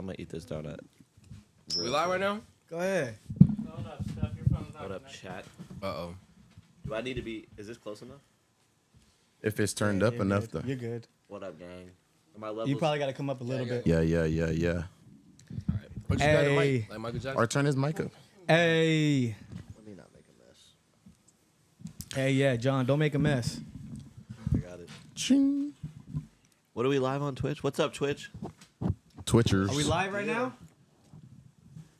I'm gonna eat this donut. We live right now? Go ahead. Hold up, Steph. Your phone's not What up, connected. chat? Uh-oh. Do I need to be? Is this close enough? If it's turned up You're enough, good. though. You're good. What up, gang? Are my levels? You probably got to come up a little bit. Yeah. All right. Put you got the Hey. mic, like Michael Jackson? Or turn his mic up. Hey. Let me not make a mess. Hey, yeah, John, don't make a mess. I got it. Ching. What are we live on Twitch? What's up, Twitch? Twitchers. Are we live right now?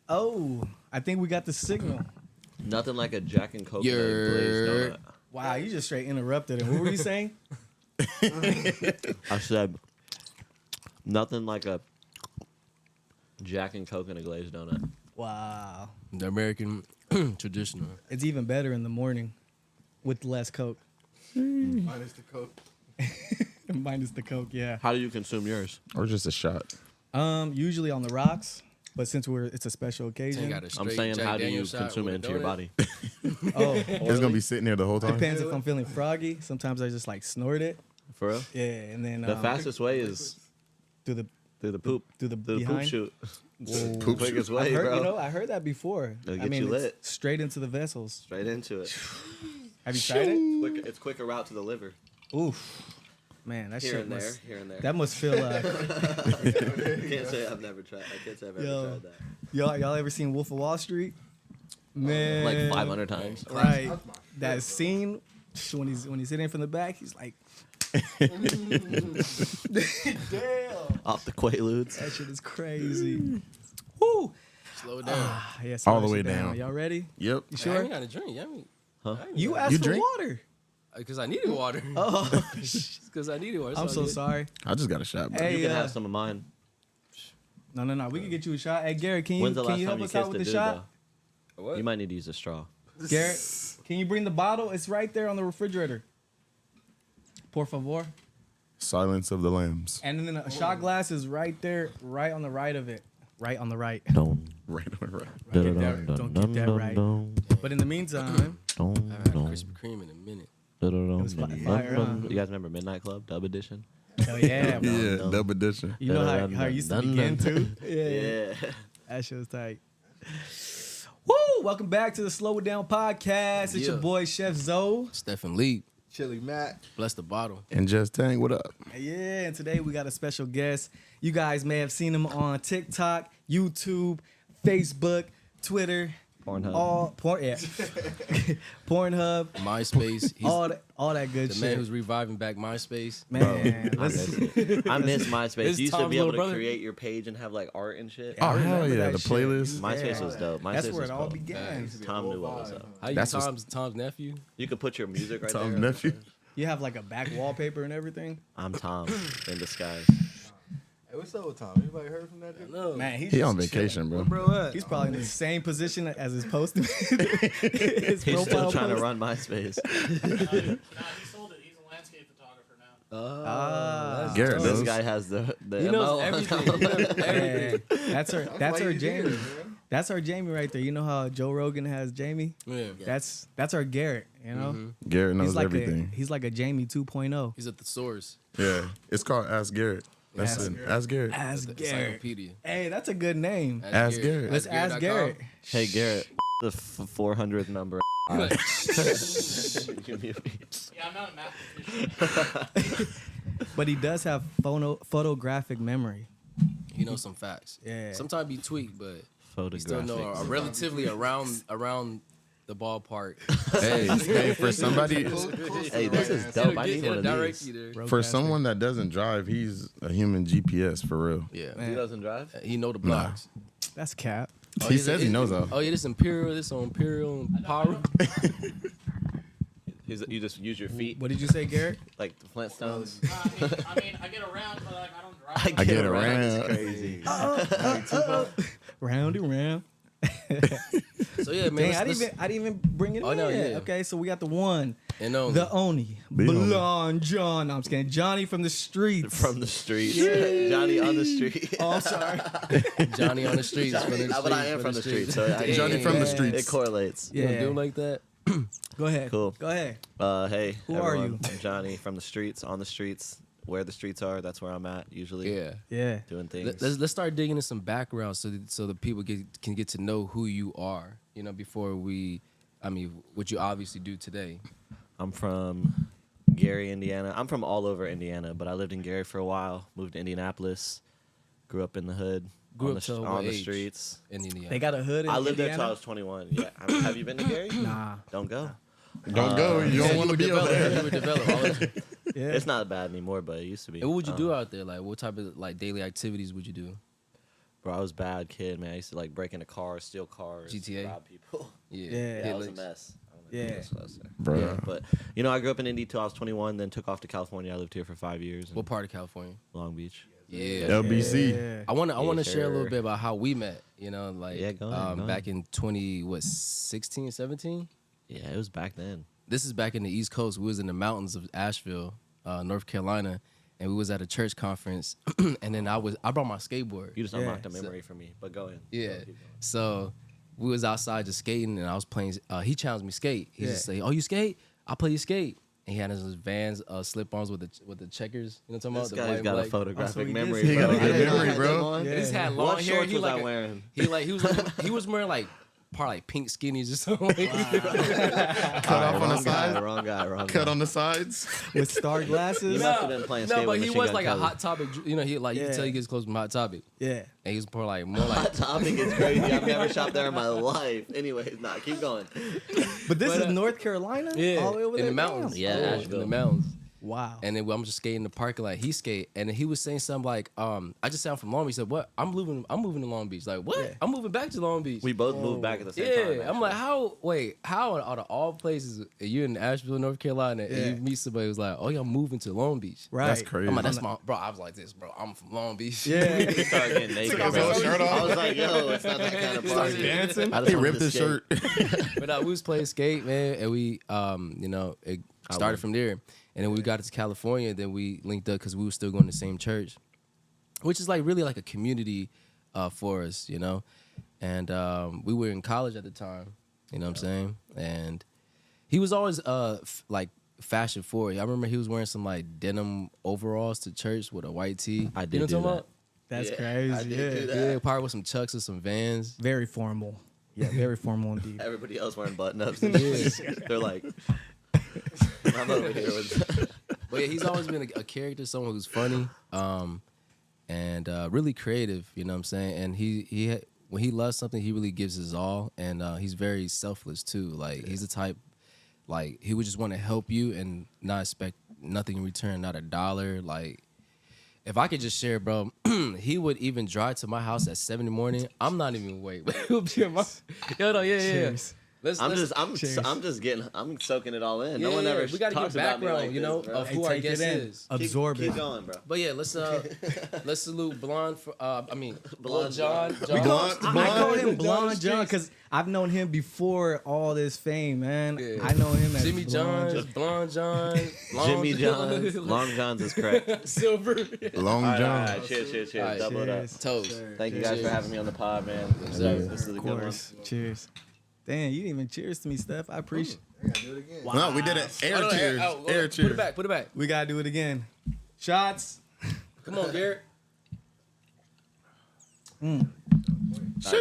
Oh, I think we got the signal. Nothing like a Jack and coconut Yer. glazed donut. Wow, you just straight interrupted it. What were you saying? I said nothing like a Jack and coconut glazed donut. Wow. The American traditional. It's even better in the morning with less Coke. Minus the Coke. Minus the Coke, yeah. How do you consume yours? Or just a shot. Usually on the rocks, but since it's a special Ain't occasion. got a I'm straight saying, Jack how do you Daniel's shot consume it with a into your donut. body? Oh, It's going to be sitting there the whole time. depends if I'm feeling froggy. Sometimes I just like snort it. For real? Yeah, and then The fastest way is through the through the poop. through the Through the poop behind. shoot. Poop Quickest shoot. way, I heard, bro. I heard that before. It'll I get mean, you it's lit. straight into the vessels. Straight into it. Have you tried it? It's quicker route to the liver. Oof, man, that Here shit and there. must. Here and there. That must feel. I can't say I've never tried. I can't say I've ever Yo. tried that. Y'all ever seen Wolf of Wall Street? Man, Like 500 times. Right, that scene when he's hitting from the back, he's like, damn, Off the Quaaludes. that shit is crazy. Woo! Slow it down. Yeah, All the slow way that shit down. Y'all ready? Yep. You I sure? ain't got a drink. I mean, Huh? You asked You for drink? water. because I needed water. Oh, Because I needed water. I'm so sorry. I just got a shot, bro. Hey, You can uh, have some of mine. No. We can get you a shot. Hey, Garrett, can When's the you last help time you us out kissed with a the dude, shot? though? What? You might need to use a straw. Garrett, can you bring the bottle? It's right there on the refrigerator. Por favor. Silence of the Lambs. And then a shot glass is right there, right on the right of it. Right on the right. Don't. Right on the right. Get that- don't get that right. But in the meantime, I haven't had Krispy Kreme in a minute. was fire, huh? You guys remember Midnight Club, Dub Edition? hell yeah, bro. Yeah, dum. double edition. You know how it used to begin too? Yeah. Yeah. That shit was tight. Woo! Welcome back to the Slow It Down podcast. It's your Yeah. boy Chef Zoe. Stephen Lee. Chili Matt. Bless the bottle. And Just Tank, what up? Yeah, and today we got a special guest. You guys may have seen him on TikTok, YouTube, Facebook, Twitter, Pornhub. Pornhub, MySpace. He's all that good the shit. man who's reviving back MySpace. Man, I miss it. I miss MySpace. This You used to Tom's be able little to brother. create your page and have like art and shit. Oh, I hell remember yeah, that the shit. playlist. MySpace was dope. That's MySpace where was it all cool. began. Tom knew what was up. How you That's what's- Tom's nephew? You could put your music right Tom's there. nephew. You have like a back wallpaper and everything. I'm Tom in disguise. Hey, what's up with Tom? Anybody heard from that dude? No. Man, he's He just on vacation, bro. Bro, He's probably in the same position as his post. his He's still profile trying to post. run MySpace. Nah, he sold it. He's a landscape photographer now. Ah, Garrett This knows. guy has the He knows MO. everything. He knows everything. man, that's her. That's why her you did Jamie. it, man. That's our Jamie right there. You know how Joe Rogan has Jamie? Yeah. That's our Garrett. You know, Garrett knows he's like everything. he's like a Jamie 2.0. He's at the source. Yeah, it's called Ask Garrett. That's Ask it. Ask Garrett. Ask The Garrett. encyclopedia. Hey, that's a good name. Ask Garrett. Let's ask Garrett. Hey Garrett, the 400th number. You mute me. Yeah, I'm not a mathematician. But he does have photographic memory. He knows some facts. Yeah. Sometimes he tweak, but he still Photographic. know relatively around the ballpark. Hey, for somebody, Hey, this is dope. I need It'll one of direct these. you there. for Roadcaster. someone that doesn't drive, he's a human GPS for real. Yeah. Man. He doesn't drive. He know the blocks. That's cap. He says he knows all. Oh yeah, this Imperial, this on Imperial and Power. You just use your feet What did you say, Garrett? like the Flintstones. I mean, I get around, but like I don't drive. I get around. It's crazy. Round and round. So yeah, man. Dang, I didn't even bring it Oh, in no, yet. yeah. Okay, so we got the one, and only. the only, The only. blonde John. No, I'm just kidding. Johnny from the streets. From the streets. Johnny on the street. Oh, I'm sorry. Johnny on the streets. Johnny, but I am from the streets, so I, Johnny from the Yeah. streets. it correlates. You gonna Yeah. do him like that? Go ahead. Cool. Go ahead. Hey, Who are everyone. you? I'm Johnny from the streets, on the streets, where the streets are, that's where I'm at usually. Yeah. Yeah. Doing things. Let's start digging in some background so the people can get to know who you are. Before what you obviously do today. I'm from Gary, Indiana. I'm from all over Indiana, but I lived in Gary for a while. Moved to Indianapolis. Grew up in the hood. Grew up till what on the age? streets. In Indiana. They got a hood in I lived there till I Indiana? was 21. Yeah. Have you been to Gary? Nah. Don't go. Don't go. You don't want to be over there. You were developed. Yeah. It's not bad anymore, but it used to be. And what would you do out there? Like, what type of daily activities would you do? Bro, I was a bad kid, man. I used to break into cars, steal cars, GTA? rob people. Yeah. Yeah. Yeah, I was a mess. I don't know Yeah. what else I was saying. Bro. Yeah, but I grew up in Indy till I was 21, then took off to California. I lived here for 5 years. In What part of California? Long Beach. Yeah. LBC. Yeah. I want to share a little sure. bit about how we met. Yeah, go ahead, go back ahead. in 16, 17. Yeah, it was back then. This is back in the East Coast. We was in the mountains of Asheville, North Carolina, and we was at a church conference. And then I brought my skateboard. You just Yeah. unlocked a memory for me, but go ahead. Yeah. Keep going. So we was outside just skating, and I was playing. He challenged me skate. He just Yeah. say, "Oh, you skate? I'll play you skate." And he had his Vans slip-ons with the checkers. You know what I'm This talking guy's about? The got a white, black. photographic he memory. did He bro. got a I good didn't know I memory, had bro. them on. Yeah. He just had long What hair. shorts He was I like wearing? he was wearing like probably like pink skinnies or something. Cut off on the Wrong guy, side. wrong guy, wrong Cut guy. on the sides. With star You glasses? must have been playing skate No, but with he Machine was Gun like Kelly. a hot topic. You know, you Yeah. can tell he gets close from Hot Topic. Yeah. And he was more like Hot Topic is crazy. I've never shopped there in my life. Anyways, keep going. But this But, is North Carolina? yeah, All the way over in there? the mountains. Damn. Yeah, in Asheville. the mountains. Wow. And then I'm just skating in the parking lot. He skate, and then he was saying something like, "I just sound from Long Beach." He said, "What? I'm moving to Long Beach." Like, what? Yeah. I'm moving back to Long Beach. We both moved back at the same yeah, time. I'm actually. like, how? Wait, how out of all places you're in Asheville, North Carolina, Yeah. and you meet somebody who's like, "Oh, yeah, I'm moving to Long Beach." Right. That's crazy. I'm like, that's my bro. I was like this, bro. I'm from Long Beach. Yeah. He started getting naked. off bro. his shirt off. I was like, yo, it's not that kind of Started party. dancing. I just He wanted ripped to his skate. shirt. But we was playing skate, man, and we, it started from there. And then when we got to California, then we linked up because we were still going to the same church, which is like really like a community for us, you know. And we were in college at the time, you know what I'm saying? And he was always like fashion forward. I remember he was wearing some like denim overalls to church with a white tee. I did you know do what I'm talking that. That's Yeah, crazy. I did Yeah. do that. about? Yeah, probably with some chucks and some Vans. Very formal. Yeah, very formal indeed. Everybody else wearing button-ups. And shit. They're like, I'm over here with... But yeah, he's always been a character, someone who's funny, and really creative. You know what I'm saying? And he when he loves something, he really gives his all, and he's very selfless too. Like he's the type, like he would just want to help you and not expect nothing in return, not a dollar. Like if I could just share, bro, he would even drive to my house at 7 in the morning. I'm not even awake. He'll be in my, yo, no, yeah. Cheers. Let's Cheers. I'm soaking it all in. yeah, no one ever we gotta talks get about me background, like you this, know, bro. of Hey, who our take it guest in. is. Absorb Keep it. going, bro. But yeah, let's salute Blonde for Blonde Blonde John. We going- I call him Blonde Blonde John because I've known him before all this fame, man. Yeah. I know him as Jimmy Blonde John's, Blonde John, Jimmy John's, Long John's is correct. Silver. Long All right, John. all right, cheers. All right, Double it up. Cheers. Toast. Thank you guys for Cheers. having me on the pod, man. Yes, sir. This is a Of good one. course. Cheers. Damn, you didn't even cheers to me, Steph. I appreciate I gotta do it again. Wow. No, we did an air cheers. Air Put cheers. it back. Put it back. We gotta do it again. Shots. Come on, Garrett. All right,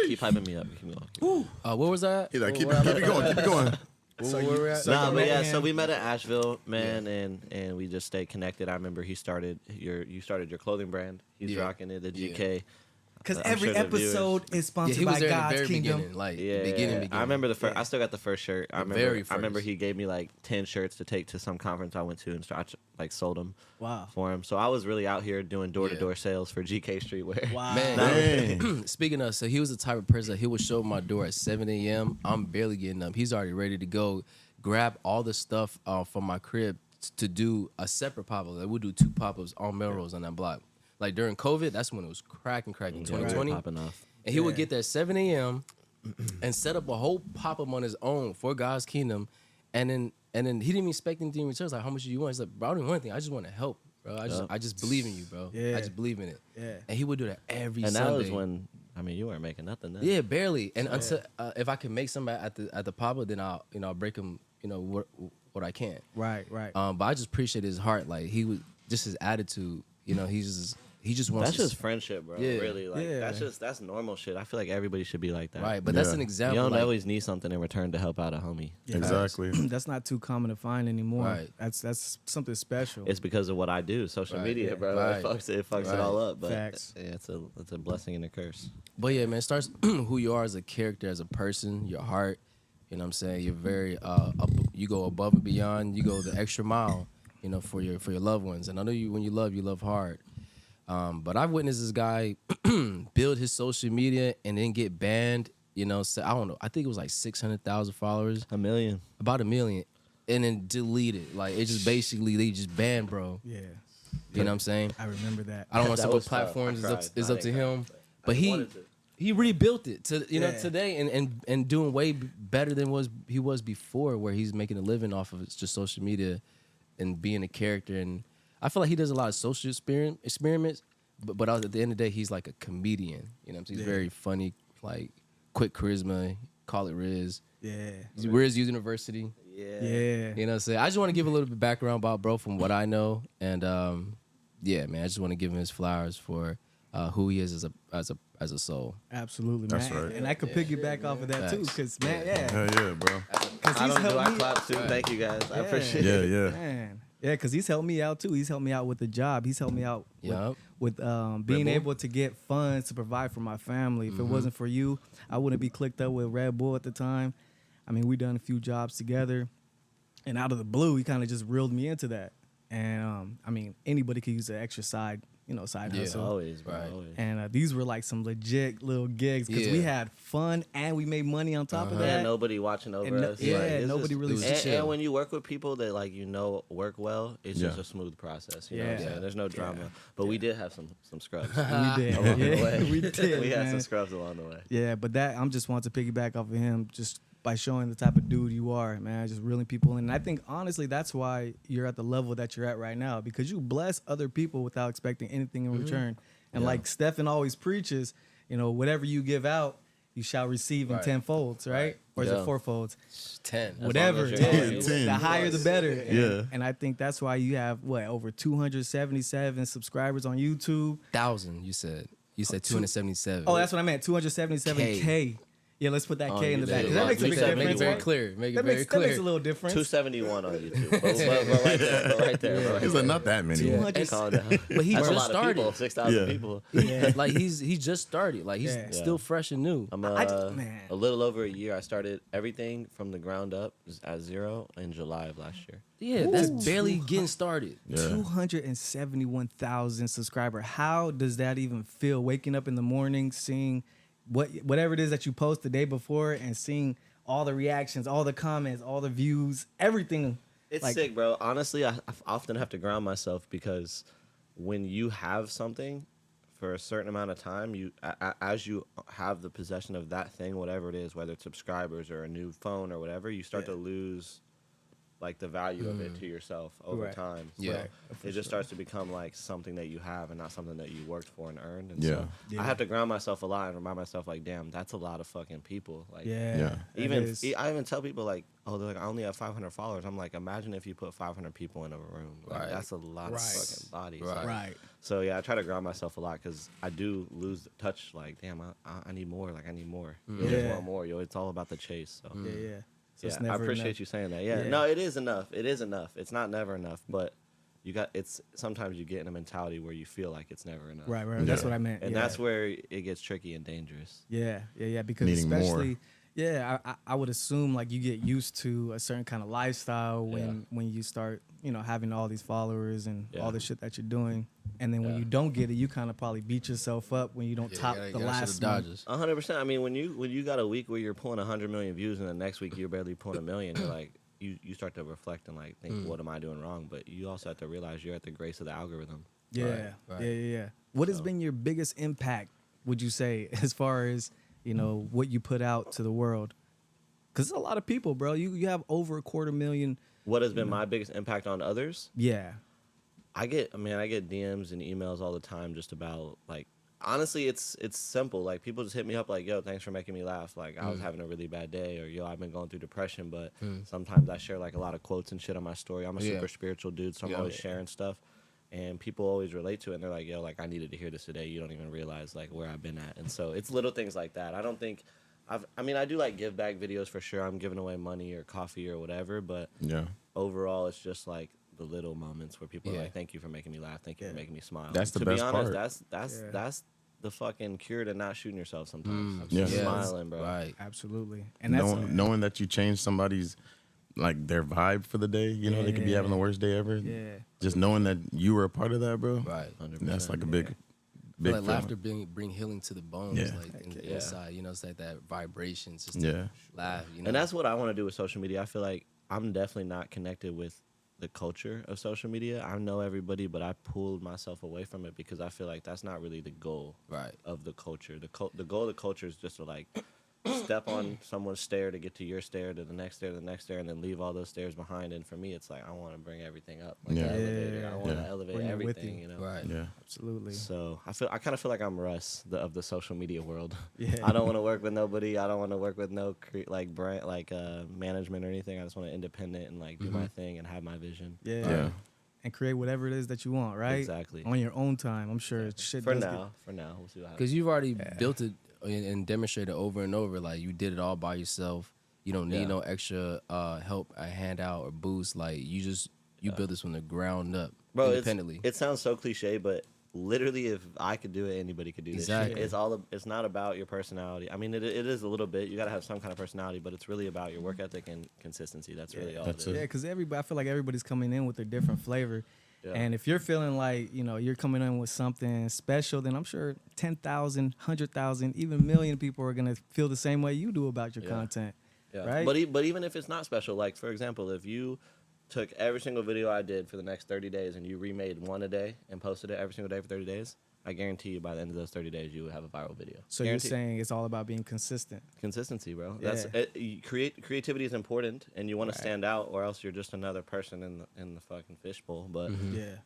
keep hyping me up. Keep me going. Where was that? He's like, keep Where it going, keep it going. where we're at? So- Nah, but yeah, man. so we met at Asheville, man, and we just stayed connected. I remember you started your clothing brand. He's Yeah. rocking it, the GK. Because I'm every sure the viewers- episode is Yeah, sponsored he was by there in the God's very Kingdom. beginning, like Yeah, beginning. I remember the first. Yeah. I still got the first shirt. I remember. very I remember first. he gave me like 10 shirts to take to some conference I went to, and so I like sold them Wow. for him. So I was really out here doing door-to-door sales for GK Streetwear. Wow. Man, Dang. speaking of, so he was the type of person that he would show up my door at 7 a.m. I'm barely getting up. He's already ready to go grab all the stuff from my crib to do a separate pop-up. Like, we'll do 2 pop-ups on Melrose on that block. Like during COVID, that's when it was cracking, Yeah, 2020. popping off. And he would Yeah. get there at 7 a.m. and set up a whole pop-up on his own for God's Kingdom. And then he didn't even expect anything in return. I was like, how much do you want? He's like, bro, I don't even want anything. I just want to help, bro. I just believe in you, bro. Yeah. I just believe in it. Yeah. And he would do that every And that Sunday. was when you weren't making nothing then. Yeah, barely. And until if I can make somebody at the pop-up, then I'll break him, what I can. Right, right. But I just appreciate his heart. Like he would just his attitude. You know, he just wants. That's to, just friendship, bro. Yeah. Really, like Yeah. that's normal shit. I feel like everybody should be like that. right. But that's Yeah. an You example. don't like, always need something in return to help out a homie. Yeah, Exactly. That's not too common to find anymore. Right. That's something special. It's because of what I do, social Right, media, yeah, bro. right. It fucks Right. it all up. But Facts. yeah, it's a blessing and a curse. But yeah, man, it starts who you are as a character, as a person, your heart. You know what I'm saying? You're very you go above and beyond. You go the extra mile, you know, for your loved ones. And I know when you love hard. But I've witnessed this guy build his social media and then get banned. You know, so, I don't know. I think it was like 600,000 followers, A million. about 1 million, and then deleted. Like it just basically they just banned, bro. Yeah, You know what I'm saying? I remember that. I don't want to That say what was tough. platforms I cried. is I up to didn't cry, him, but but I he wanted to. he rebuilt it to Yeah. today and doing way better than he was before, where he's making a living off of just social media and being a character. And I feel like he does a lot of social experiments, but at the end of the day, he's like a comedian. You know what I'm saying? He's Yeah. very funny, like quick charisma. Call it Riz. Yeah, Riz University. yeah. You know what I'm saying? I just want to give a little bit of background about bro from what I know. And yeah, man, I just want to give him his flowers for who he is as a soul. Absolutely, That's man. right. And I could piggyback off of that too, Facts. because man, yeah, Hell yeah, bro. because I he's don't do. helped I me. clap too. Thank you guys. I appreciate Yeah, it. yeah. Man, yeah, because he's helped me out too. He's helped me out with the job. He's helped me out Yup. with being Bull? able to get funds to provide for my family. If it wasn't for you, I wouldn't be clicked up with Red Bull at the time. I mean, we done a few jobs together, and out of the blue, he kind of just reeled me into that. And I mean, anybody could use an extra side Yeah. hustle. Always, bro. Right. Always. And these were like some legit little gigs because we Yeah. had fun and we made money on top of And that. nobody watching over And no- us. yeah, Like, it's nobody just- really it was And, chill. and when you work with people that like work well, it's just Yeah. a smooth process. You know what I'm Yeah. saying? There's no drama. But we did have some scrubs. We did. along the Yeah, way. we did. We had man. some scrubs along the way. Yeah, but that I'm just wanting to piggyback off of him just by showing the type of dude you are, man. Just reeling people in. And I think honestly that's why you're at the level that you're at right now, because you bless other people without expecting anything in return. And like Stephen always preaches, you know, whatever you give out, you shall receive in Right. tenfolds, right? Or is Yeah. it fourfolds? 10. Whatever. as you're Yeah. honest. 10. The higher the better. And, Yeah. and I think that's why you have over 277 subscribers on YouTube. 1,000, you said. You said 277. Oh, that's what I meant. 277K. Yeah, let's put that Oh, K in you the back. did. 'Cause that makes a You big said Make difference. it very right? clear. Make it That very makes, clear. that makes a little difference. 271 on YouTube. But right there. But right there. But right He's there. like, not that many. 200 Calm down. But he That's a just lot of started. people. 6,000 Yeah. people. Yeah. Like he just started. Like he's Yeah. still fresh and new. I'm man. a little over a year. I started everything from the ground up at zero in July of last year. Yeah, that's barely getting started. Yeah. 271,000 subscriber. How does that even feel? Waking up in the morning, seeing whatever it is that you post the day before, and seeing all the reactions, all the comments, all the views, everything. It's Like- sick, bro. Honestly, I often have to ground myself because when you have something for a certain amount of time, as you have the possession of that thing, whatever it is, whether it's subscribers or a new phone or whatever, you start to lose like the value of it to yourself over Right. time. So Yeah. it just starts to become like something that you have and not something that you worked for and earned. And Yeah. so I have to ground myself a lot and remind myself like, damn, that's a lot of fucking people. Like, Yeah. Yeah. it even is. I even tell people like, oh, they're like, I only have 500 followers. I'm like, imagine if you put 500 people in a room. Like, Right. that's a lot Right. of fucking bodies. Right. Like, Right. so yeah, I try to ground myself a lot because I do lose touch. Like, damn, I need more. Like, I need more. You always Yeah. want more. It's all about the chase. So Yeah, yeah. So it's yeah, I never appreciate enough. you saying that. Yeah. Yeah. No, it is enough. It is enough. It's not never enough, but it's sometimes you get in a mentality where you feel like it's never enough. Right, right. That's Yeah. what I meant. And yeah. that's where it gets tricky and dangerous. Yeah, yeah, yeah. Because Needing more. especially, I would assume like you get used to a certain kind of lifestyle when you start, having all these followers and Yeah. all the shit that you're doing, and then when Yeah. you don't get it, you kind of probably beat yourself up when you don't top the last one. Dodgers. 100%. I mean, when you got a week where you're pulling 100 million views and the next week you're barely pulling a million, you're like, you start to reflect and like think, what am I doing wrong? But you also have to realize you're at the grace of the algorithm. Yeah, Right. yeah. What has been your biggest impact? Would you say as far as what you put out to the world? Because it's a lot of people, bro. You have over 250,000. What has been my biggest impact on others? Yeah, I get DMs and emails all the time just about like, honestly, it's simple. Like people just hit me up like, yo, thanks for making me laugh. Like I was having a really bad day, or yo, I've been going through depression, but sometimes I share like a lot of quotes and shit on my story. I'm a Yeah. super spiritual dude, so I'm Yeah. always sharing stuff. and people always relate to it, and they're like, yo, like, I needed to hear this today. You don't even realize like where I've been at. And so it's little things like that. I don't think I mean, I do like give back videos for sure. I'm giving away money or coffee or whatever, but Yeah. overall it's just like the little moments where people are Yeah. like, thank you for making me laugh, thank you for making me smile. That's the to best be honest, part. that's the fucking cure to not shooting yourself sometimes. Yeah. Just Yeah. smiling, bro. Right. Absolutely. And that's Knowing that you changed somebody's like their vibe for the day, you know, they could be having the worst day ever. Yeah. Just knowing that you were a part of that, bro. Right. 100%. That's like a big, I big feel like feeling. laughter bring healing to the bones, Yeah. like in the Yeah. inside. You know, it's like that vibration. It's just Yeah. to laugh. You know, And that's what I want to do with social media. I feel like I'm definitely not connected with the culture of social media. I know everybody, but I pulled myself away from it because I feel like that's not really the goal right. of the culture. The goal of the culture is just to like step on someone's stair to get to your stair, to the next stair, to the next stair, and then leave all those stairs behind. And for me, it's like I want to bring everything up, like Yeah. an elevator. I Yeah. want to Yeah. elevate Bring it with everything, you. you know. Right. Yeah. absolutely. So I kind of feel like I'm Russ of the social media world. Yeah. I don't want to work with nobody. I don't want to work with no like brand, like management or anything. I just want to independent and like do my thing and have my vision. Yeah. Yeah. And create whatever it is that you want, right? Exactly. On your own time. I'm sure shit For does now, we'll see what happens. Because you've already built it and demonstrated over and over. Like you did it all by yourself. You don't need Yeah. no extra help, a handout or boost. Like you built this from the ground up, Bro, independently. it sounds so cliche, but literally, if I could do it, anybody could do this. Exactly. Shit. It's not about your personality. I mean, it is a little bit. You got to have some kind of personality, but it's really about your work ethic and consistency. That's really all That's it is. Yeah, because I feel like everybody's coming in with a different flavor. Yeah. And if you're feeling like, you know, you're coming in with something special, then I'm sure 10,000, 100,000, even a million people are going to feel the same way you do about your Yeah. content. Yeah. Right? But even if it's not special, like for example, if you took every single video I did for the next 30 days and you remade one a day and posted it every single day for 30 days, I guarantee you by the end of those 30 days you would have a viral video. So Guarantee. you're saying it's all about being consistent. Consistency, bro. Yeah. That's creativity is important, and you want to stand out, or else you're just another person in the fucking fishbowl. But Yeah.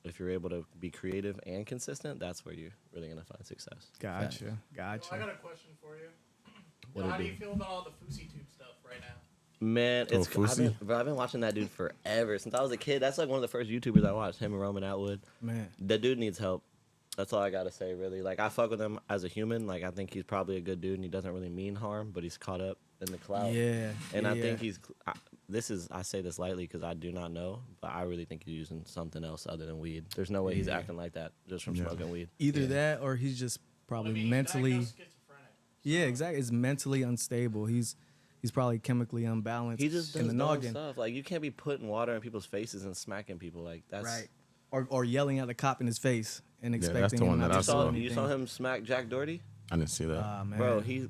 if you're able to be creative and consistent, that's where you're really gonna find success. Gotcha. So I Gotcha. got a question for you. What How it do do? you feel about all the Fousey Tube stuff right now? Man, Oh, I've Fousey? been watching that dude forever since I was a kid. That's like one of the first YouTubers I watched. Him and Roman Atwood. Man. That dude needs help. That's all I gotta say, really. Like I fuck with him as a human. Like I think he's probably a good dude, and he doesn't really mean harm. But he's caught up in the clout. Yeah. And I yeah. think I say this lightly because I do not know, but I really think he's using something else other than weed. There's no way he's Yeah. acting like that just from Yeah. smoking weed. Either Yeah. that or he's just probably I mean, mentally. diagnosed schizophrenic. Yeah, exactly. It's mentally unstable. He's probably chemically unbalanced. He just in does the dumb noggin. stuff. Like you can't be putting water in people's faces and smacking people. Like that's Right. Or yelling at the cop in his face and that's the expecting him one not that to I do saw. You saw anything. him smack Jack Doherty, I didn't see that. Ah, man. bro. He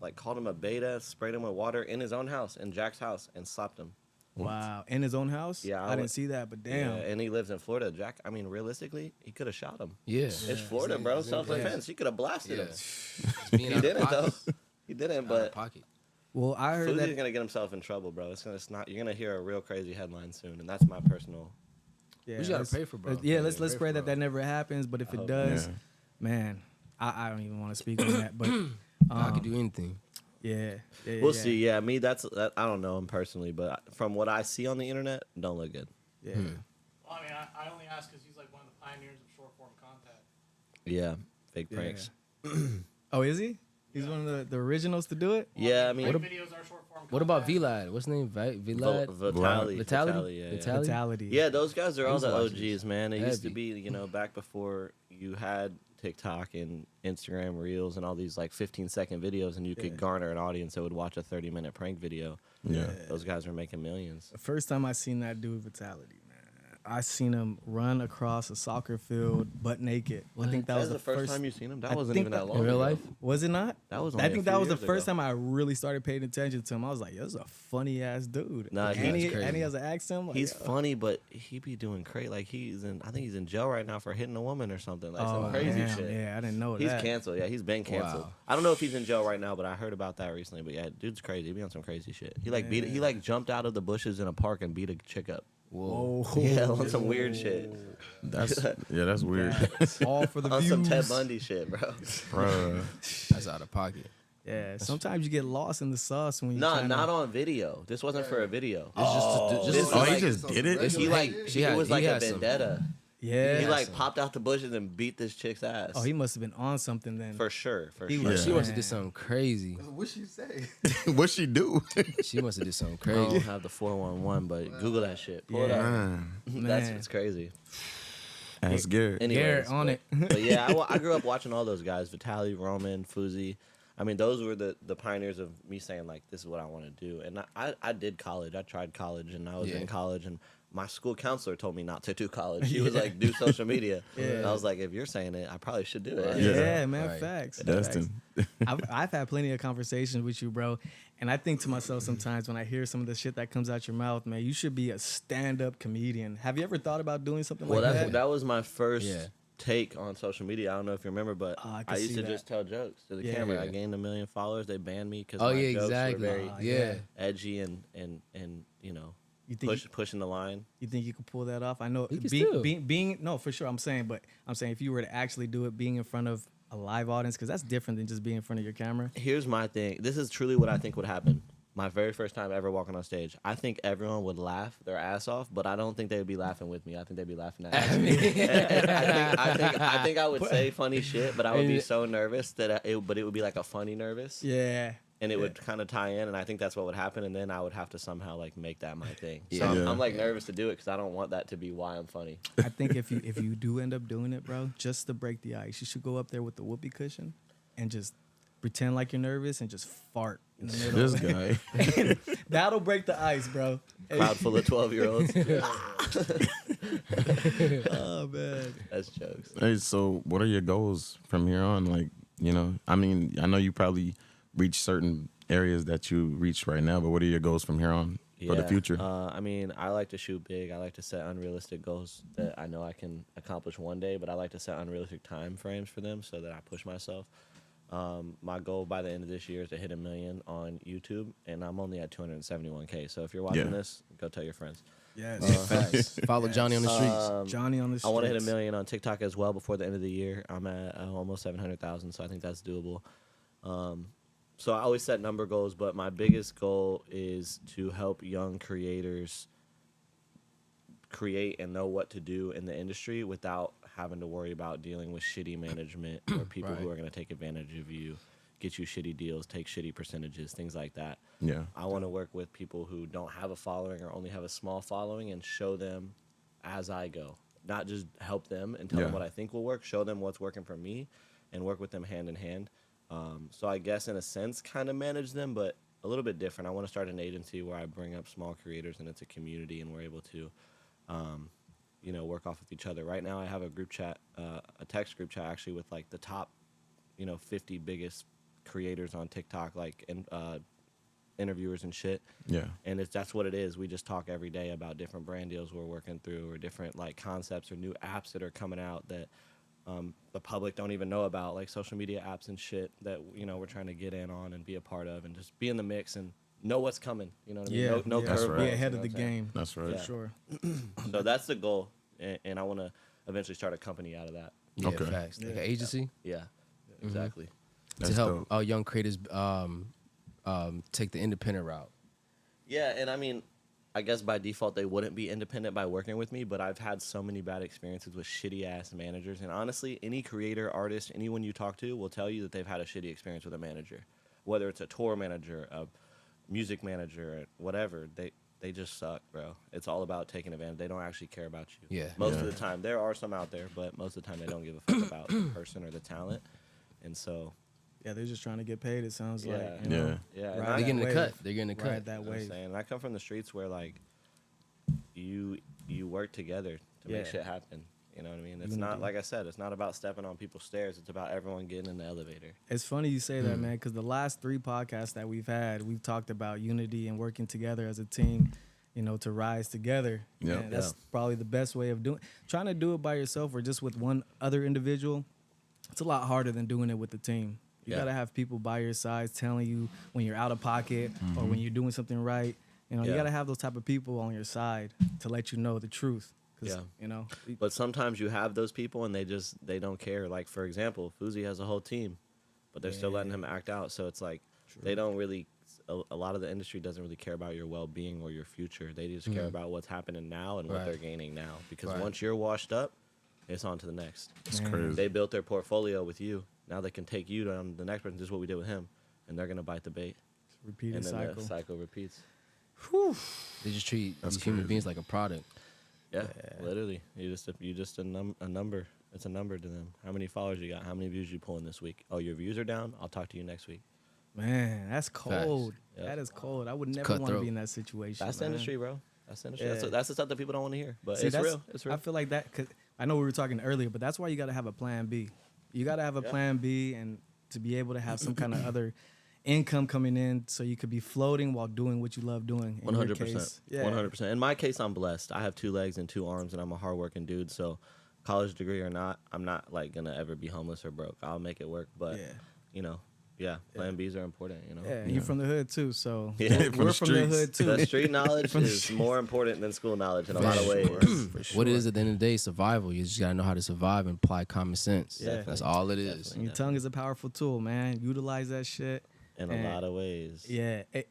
like called him a beta, sprayed him with water in his own house, in Jack's house, and slapped him. Wow. In his own house? Yeah, I I didn't would- see that, but damn. Yeah, and he lives in Florida. Jack, I mean, realistically, he could have shot him. yeah. It's Florida, bro. Self-defense. He could have blasted Yeah. him. It's being He out of didn't though. pocket. He didn't, Out of but pocket. Well, I heard Fuzi's that. gonna get himself in trouble, bro. It's not. You're gonna hear a real crazy headline soon, and that's my personal. Yeah, We just gotta let's- pray for bro. Yeah, let's Pray pray for that bro. that never happens. But if I it hope does, Yeah. man, I don't even want to speak on that. But I could do anything. yeah, We'll see. Yeah, me. That. I don't know him personally, but from what I see on the internet, don't look good. Yeah. Well, I mean, I only ask because he's like one of the pioneers of short form content. Yeah, fake Yeah. pranks. Oh, is he? He's one of the originals to do it. Yeah, I mean, Prank videos are short form. What about content. Vlad? What's his name? Vlad? Vitality. Vitality? Yeah, yeah. Vitality? Fatality. Yeah, those guys are all used the to watch OGs, these. man. It used to Heavy. be, back before you had TikTok and Instagram Reels and all these like 15-second videos, and you could Yeah. garner an audience that would watch a 30-minute prank video. Yeah. Those guys were making millions. The first time I seen that dude Vitality, man, I seen him run across a soccer field butt naked. I think that was the first time you seen him. That I wasn't think even that that- long. In real ago. life? Was it not? That was. I only a think few that was the years first ago. time I really started paying attention to him. I was like, "Yo, this is a funny ass dude." Nah, and he's he crazy. has an accent. Like, He's yo. funny, but he be doing crazy. Like I think he's in jail right now for hitting a woman or something. Like Oh, some crazy damn, shit. yeah, I didn't know He's that. canceled. Yeah, he's been canceled. Wow. I don't know if he's in jail right now, but I heard about that recently. But yeah, dude's crazy. He be on some crazy shit. He like Yeah. he like jumped out of the bushes in a park and beat a chick up. Whoa. Whoa. Yeah, on some weird shit. That's weird. All for the On views. some Ted Bundy shit, bro. Bruh. That's out of pocket. Yeah, sometimes you get lost in the sauce when you. No, not on video. This wasn't for a video. It's This just is Oh, he like- just did it. It's He some like hate. it was like a had some- vendetta. Yeah. He like some- popped out the bushes and beat this chick's ass. Oh, he must have been on something then. for sure. He sure. was- She must have Man. did something crazy. What she say? What she do? She must have did something I don't crazy. have the 411, but Google that shit. Pull it Yeah. up. Man, That's Man. what's crazy. that's Garrett. Anyways, Garrett on it. But yeah, I grew up watching all those guys: Vitaly, Roman, Fuzi. I mean, those were the pioneers of me saying like, this is what I want to do. And I did college. I tried college, and I was Yeah. in college, and my school counselor told me not to do college. She was like, do social media. Yeah. And I was like, if you're saying it, I probably should do it. Yeah, Yeah. man, Right. facts. Destin. I've had plenty of conversations with you, bro, and I think to myself sometimes when I hear some of the shit that comes out your mouth, man, you should be a stand-up comedian. Have you ever thought about doing something Well, like that? that was my first Yeah. take on social media. I don't know if you remember, but Oh, I can I used see to that. just tell jokes to the Yeah. camera. Yeah. I gained 1 million followers. They banned me because Oh my yeah, jokes exactly. were very Yeah. edgy and you know You think pushing the line. you think you could pull that off? I know You can still. being no, for sure. I'm saying if you were to actually do it, being in front of a live audience, because that's different than just being in front of your camera. Here's my thing. This is truly what I think would happen. My very first time ever walking on stage, I think everyone would laugh their ass off, but I don't think they would be laughing with me. I think they'd be laughing at me. And I think I would say funny shit, but I would be so nervous that it would be like a funny nervous, Yeah. and it would kind of tie in, and I think that's what would happen, and then I would have to somehow like make that my thing. So Yeah. I'm like nervous to do it because I don't want that to be why I'm funny. I think if you do end up doing it, bro, just to break the ice, you should go up there with the whoopee cushion and just pretend like you're nervous and just fart in the middle. This guy. That'll break the ice, bro. Crowd full of 12-year-olds. Oh man. That's jokes. Hey, so what are your goals from here on? Like, you know, I mean, I know you probably reach certain areas that you reach right now, but what are your goals from here on for the Yeah, future? I mean, I like to shoot big. I like to set unrealistic goals that I know I can accomplish one day, but I like to set unrealistic time frames for them so that I push myself. My goal by the end of this year is to hit 1 million on YouTube, and I'm only at 271K. So if you're watching Yeah. this, go tell your friends. Yes. Facts. Follow Johnny on the streets. Johnny on the streets. I want to hit 1 million on TikTok as well before the end of the year. I'm at almost 700,000, so I think that's doable. So I always set number goals, but my biggest goal is to help young creators create and know what to do in the industry without having to worry about dealing with shitty management or people who Right. are going to take advantage of you, get you shitty deals, take shitty percentages, things like that. Yeah. I want to work with people who don't have a following or only have a small following and show them as I go. Not just help them and tell them Yeah. what I think will work, show them what's working for me and work with them hand in hand. So I guess in a sense kind of manage them, but a little bit different. I want to start an agency where I bring up small creators and it's a community and we're able to, work off with each other. Right now I have a group chat, a text group chat actually with like the top, 50 biggest creators on TikTok, like interviewers and shit. Yeah. And that's what it is. We just talk every day about different brand deals we're working through or different like concepts or new apps that are coming out that the public don't even know about, like social media apps and shit that we're trying to get in on and be a part of and just be in the mix and know what's coming. You know what I mean? Yeah, No yeah. That's curveballs, right. Be you ahead know of the what I'm saying? game. That's right. Yeah. For sure. So that's the goal, and I want to eventually start a company out of that. Yeah, Okay. facts. Like an Yeah. agency Yeah, exactly. That's to help dope. young creators take the independent route. Yeah, and I mean, I guess by default they wouldn't be independent by working with me, but I've had so many bad experiences with shitty ass managers. And honestly, any creator, artist, anyone you talk to will tell you that they've had a shitty experience with a manager, whether it's a tour manager, a music manager, whatever. They just suck, bro. It's all about taking advantage. They don't actually care about you. Yeah. Most Yeah. of the time, there are some out there, but most of the time they don't give a fuck about the person or the talent. And so, Yeah, they're just trying to get paid. It sounds Yeah. like. You know? yeah, and Right. They're I- getting the wave. cut. They're getting the Ride cut. that You know what I'm wave. saying? And I come from the streets where like you work together to Yeah. make shit happen. You know what I mean? It's Unity. not like I said. It's not about stepping on people's stairs. It's about everyone getting in the elevator. It's funny you say that, man, because the last 3 podcasts that we've had, we've talked about unity and working together as a team, to rise together. Yeah. And that's probably the best way of doing. Trying to do it by yourself or just with one other individual, it's a lot harder than doing it with the team. You Yeah. gotta have people by your side telling you when you're out of pocket or when you're doing something right. You Yeah. gotta have those type of people on your side to let you know the truth. 'Cause, But sometimes you have those people and they don't care. Like for example, Fuzi has a whole team. but they're still letting him act out. So it's like they don't really. A lot of the industry doesn't really care about your well-being or your future. They just care about what's happening now and what Right. they're gaining now. Because Right. once you're washed up, it's on to the next. It's Man. crazy. They built their portfolio with you. Now they can take you to the next person. This is what we did with him, and they're gonna bite the bait, Repeated and then cycle. the cycle repeats. They just treat That's these human crazy. beings like a product. Yeah, literally. You just a number. It's a number to them. How many followers you got? How many views you pulling this week? Oh, your views are down. I'll talk to you next week. Man, that's cold. Yep. That is cold. I would never want to Cutthroat. be in that situation. That's the man. industry, bro. That's the industry. Yeah. That's the stuff that people don't want to hear. But See, it's that's- real. It's real. I feel like that. Cause I know we were talking earlier, but that's why you got to have a plan B. You got to have a plan B, and to be able to have some kind of other income coming in, so you could be floating while doing what you love doing. In your 100%. case. Yeah. 100%. In my case, I'm blessed. I have 2 legs and 2 arms, and I'm a hardworking dude. So, college degree or not, I'm not like gonna ever be homeless or broke. I'll make it work. But Yeah. you know, yeah, plan Bs are important. You know. Yeah, and you're from the hood too, so Yeah. we're From the from the streets. hood too. The street knowledge From the is streets. more important than school knowledge in a For lot of sure. ways. For sure. What it is at the end of the day, survival. You just gotta know how to survive and apply common sense. Yeah. That's all it is. Definitely. And your tongue is a powerful tool, man. Utilize that shit. In a lot of ways. Yeah. But-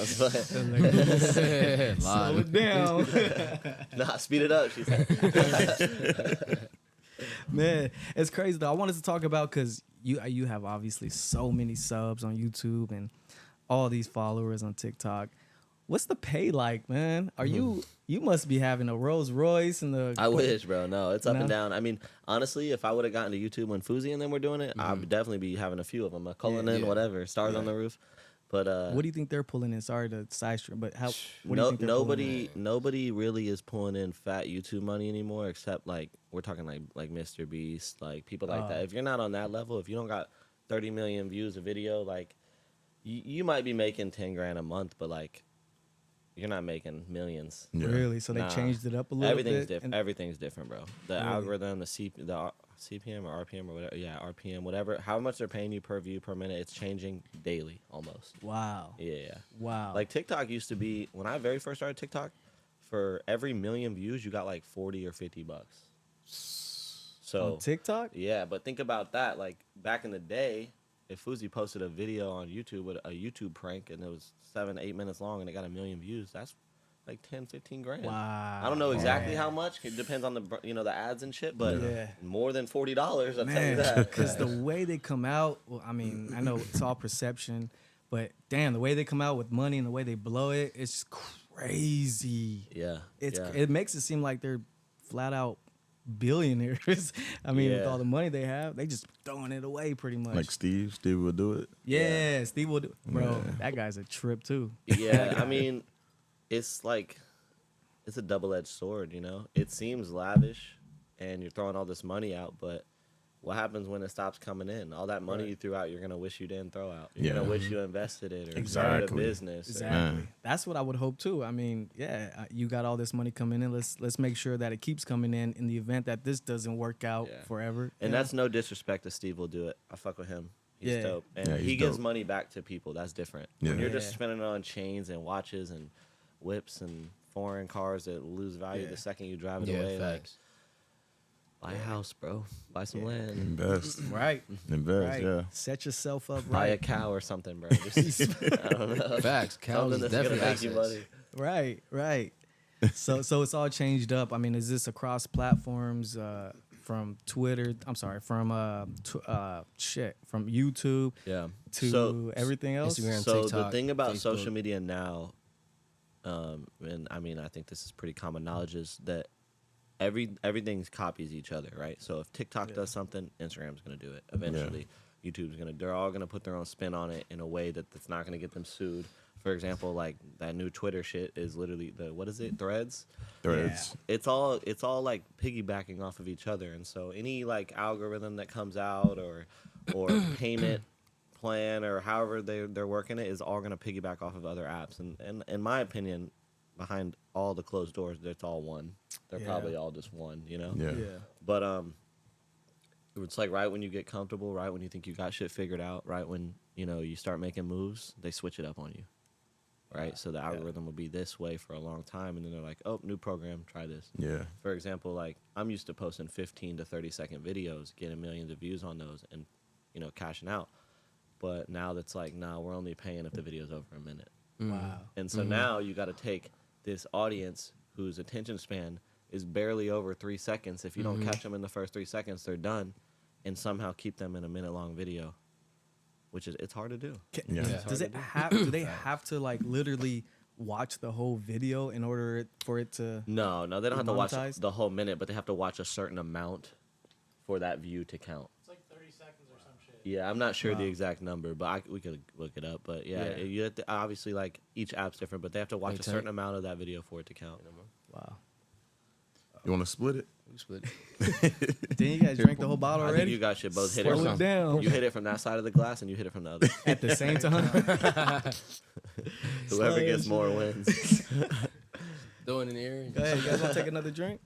Slow Lie. it down. Nah, speed it up. She said. Man, it's crazy though. I wanted to talk about because you have obviously so many subs on YouTube and all these followers on TikTok. What's the pay like, man? Are you must be having a Rolls Royce and the I wish, bro. No, it's up No? and down. I mean, honestly, if I would have gotten to YouTube when Fuzi and them were doing it, I would definitely be having a few of them. A Cullinan, yeah. whatever, stars on the roof. But What do you think they're pulling in? Sorry to side stream, but how? What do you think they're pulling in? nobody really is pulling in fat YouTube money anymore, except like we're talking like Mr. Beast, like people like that. If you're not on that level, if you don't got 30 million views a video, like you might be making 10 grand a month, but like you're not making millions. Yeah. Really? So they Nah. changed it up a little Everything's bit. different. Everything's different, bro. The Really? algorithm, the CPM or RPM or whatever. Yeah, RPM, whatever. How much they're paying you per view per minute? It's changing daily, almost. Wow. Yeah. Wow. Like TikTok used to be when I very first started TikTok. For every million views, you got like 40 or 50 bucks. So on TikTok? yeah, but think about that. Like back in the day, if Fuzi posted a video on YouTube with a YouTube prank and it was 7-8 minutes long and it got 1 million views, that's like 10-15 grand. Wow. I don't know exactly Man. how much. It depends on the the ads and shit, but Yeah. more than $40. I'll tell you Man, that. because the way they come out, well, I mean, I know it's all perception, but damn, the way they come out with money and the way they blow it, it's crazy. Yeah, It's yeah. It makes it seem like they're flat out billionaires. I mean, with Yeah. all the money they have, they just throwing it away pretty much. Like Steve would do it. yeah, Steve will do. Bro, Yeah. that guy's a trip too. Yeah, I mean, it's like it's a double-edged sword, you know. It seems lavish, and you're throwing all this money out, but what happens when it stops coming in? All that money Right. you threw out, you're gonna wish you didn't throw out. You're Yeah. gonna wish you invested it or started a Exactly. business. or- Exactly. Man. That's what I would hope too. I mean, yeah, you got all this money coming in. Let's make sure that it keeps coming in the event that this doesn't work out Yeah. forever. And you know? that's no disrespect to Steve will do it. I fuck with him. He's Yeah. dope. And Yeah, he he's gives dope. money back to people. That's different. Yeah. When you're just Yeah. spending it on chains and watches and whips and foreign cars that lose value Yeah. the second you drive it Yeah, away. Like, facts. buy a house, bro. Buy some Yeah. land. Invest. right. Invest, Right. yeah. Set yourself up Buy a right. cow or something, bro. Just, I don't know. Facts. Cows Something is that's gonna definitely make you assets. money. Right, right. So it's all changed up. I mean, is this across platforms from Twitter? I'm sorry, from from YouTube Yeah. to So everything else? Instagram, So TikTok, the thing about Facebook. social media now, and I mean I think this is pretty common knowledge, is that everything copies each other, right? So if TikTok does something, Instagram's gonna do it eventually. They're all gonna put their own spin on it in a way that's not gonna get them sued. For example, like that new Twitter shit is literally what is it? Threads. Threads. It's all like piggybacking off of each other, and so any like algorithm that comes out or payment plan or however they're working it is all gonna piggyback off of other apps. And in my opinion, behind all the closed doors, it's all one. They're Yeah. probably all just one, you know. Yeah. Yeah. But it's like right when you get comfortable, right when you think you got shit figured out, right when you start making moves, they switch it up on you. Right, so the algorithm will be this way for a long time, and then they're like, "Oh, new program, try this." Yeah. For example, like I'm used to posting 15 to 30 second videos, getting millions of views on those, and cashing out. But now that's like, nah, we're only paying if the video's over a minute. Wow. And so now you got to take this audience whose attention span is barely over 3 seconds. If you don't catch them in the first 3 seconds, they're done, and somehow keep them in a minute-long video, which is it's hard to do. Yeah. Does it have? Do they have to like literally watch the whole video in order for it to? No, they don't have to watch Monetized? the whole minute, but they have to watch a certain amount for that view to count. It's like 30 seconds or some shit. Yeah, I'm not sure the exact number, but we could look it up. But yeah, Yeah. you have to, obviously, like each app's different, but they have to watch Like a certain amount of that video for it to count. Wow. You want to split it? We split it. Then you guys drank the whole bottle I think already. you guys should both hit it. Slow it From, down you hit it from that side of the glass, and you hit it from the other. at the same time. Whoever gets Slash. more wins. Throw it in the air. Go ahead. You guys want to take another drink?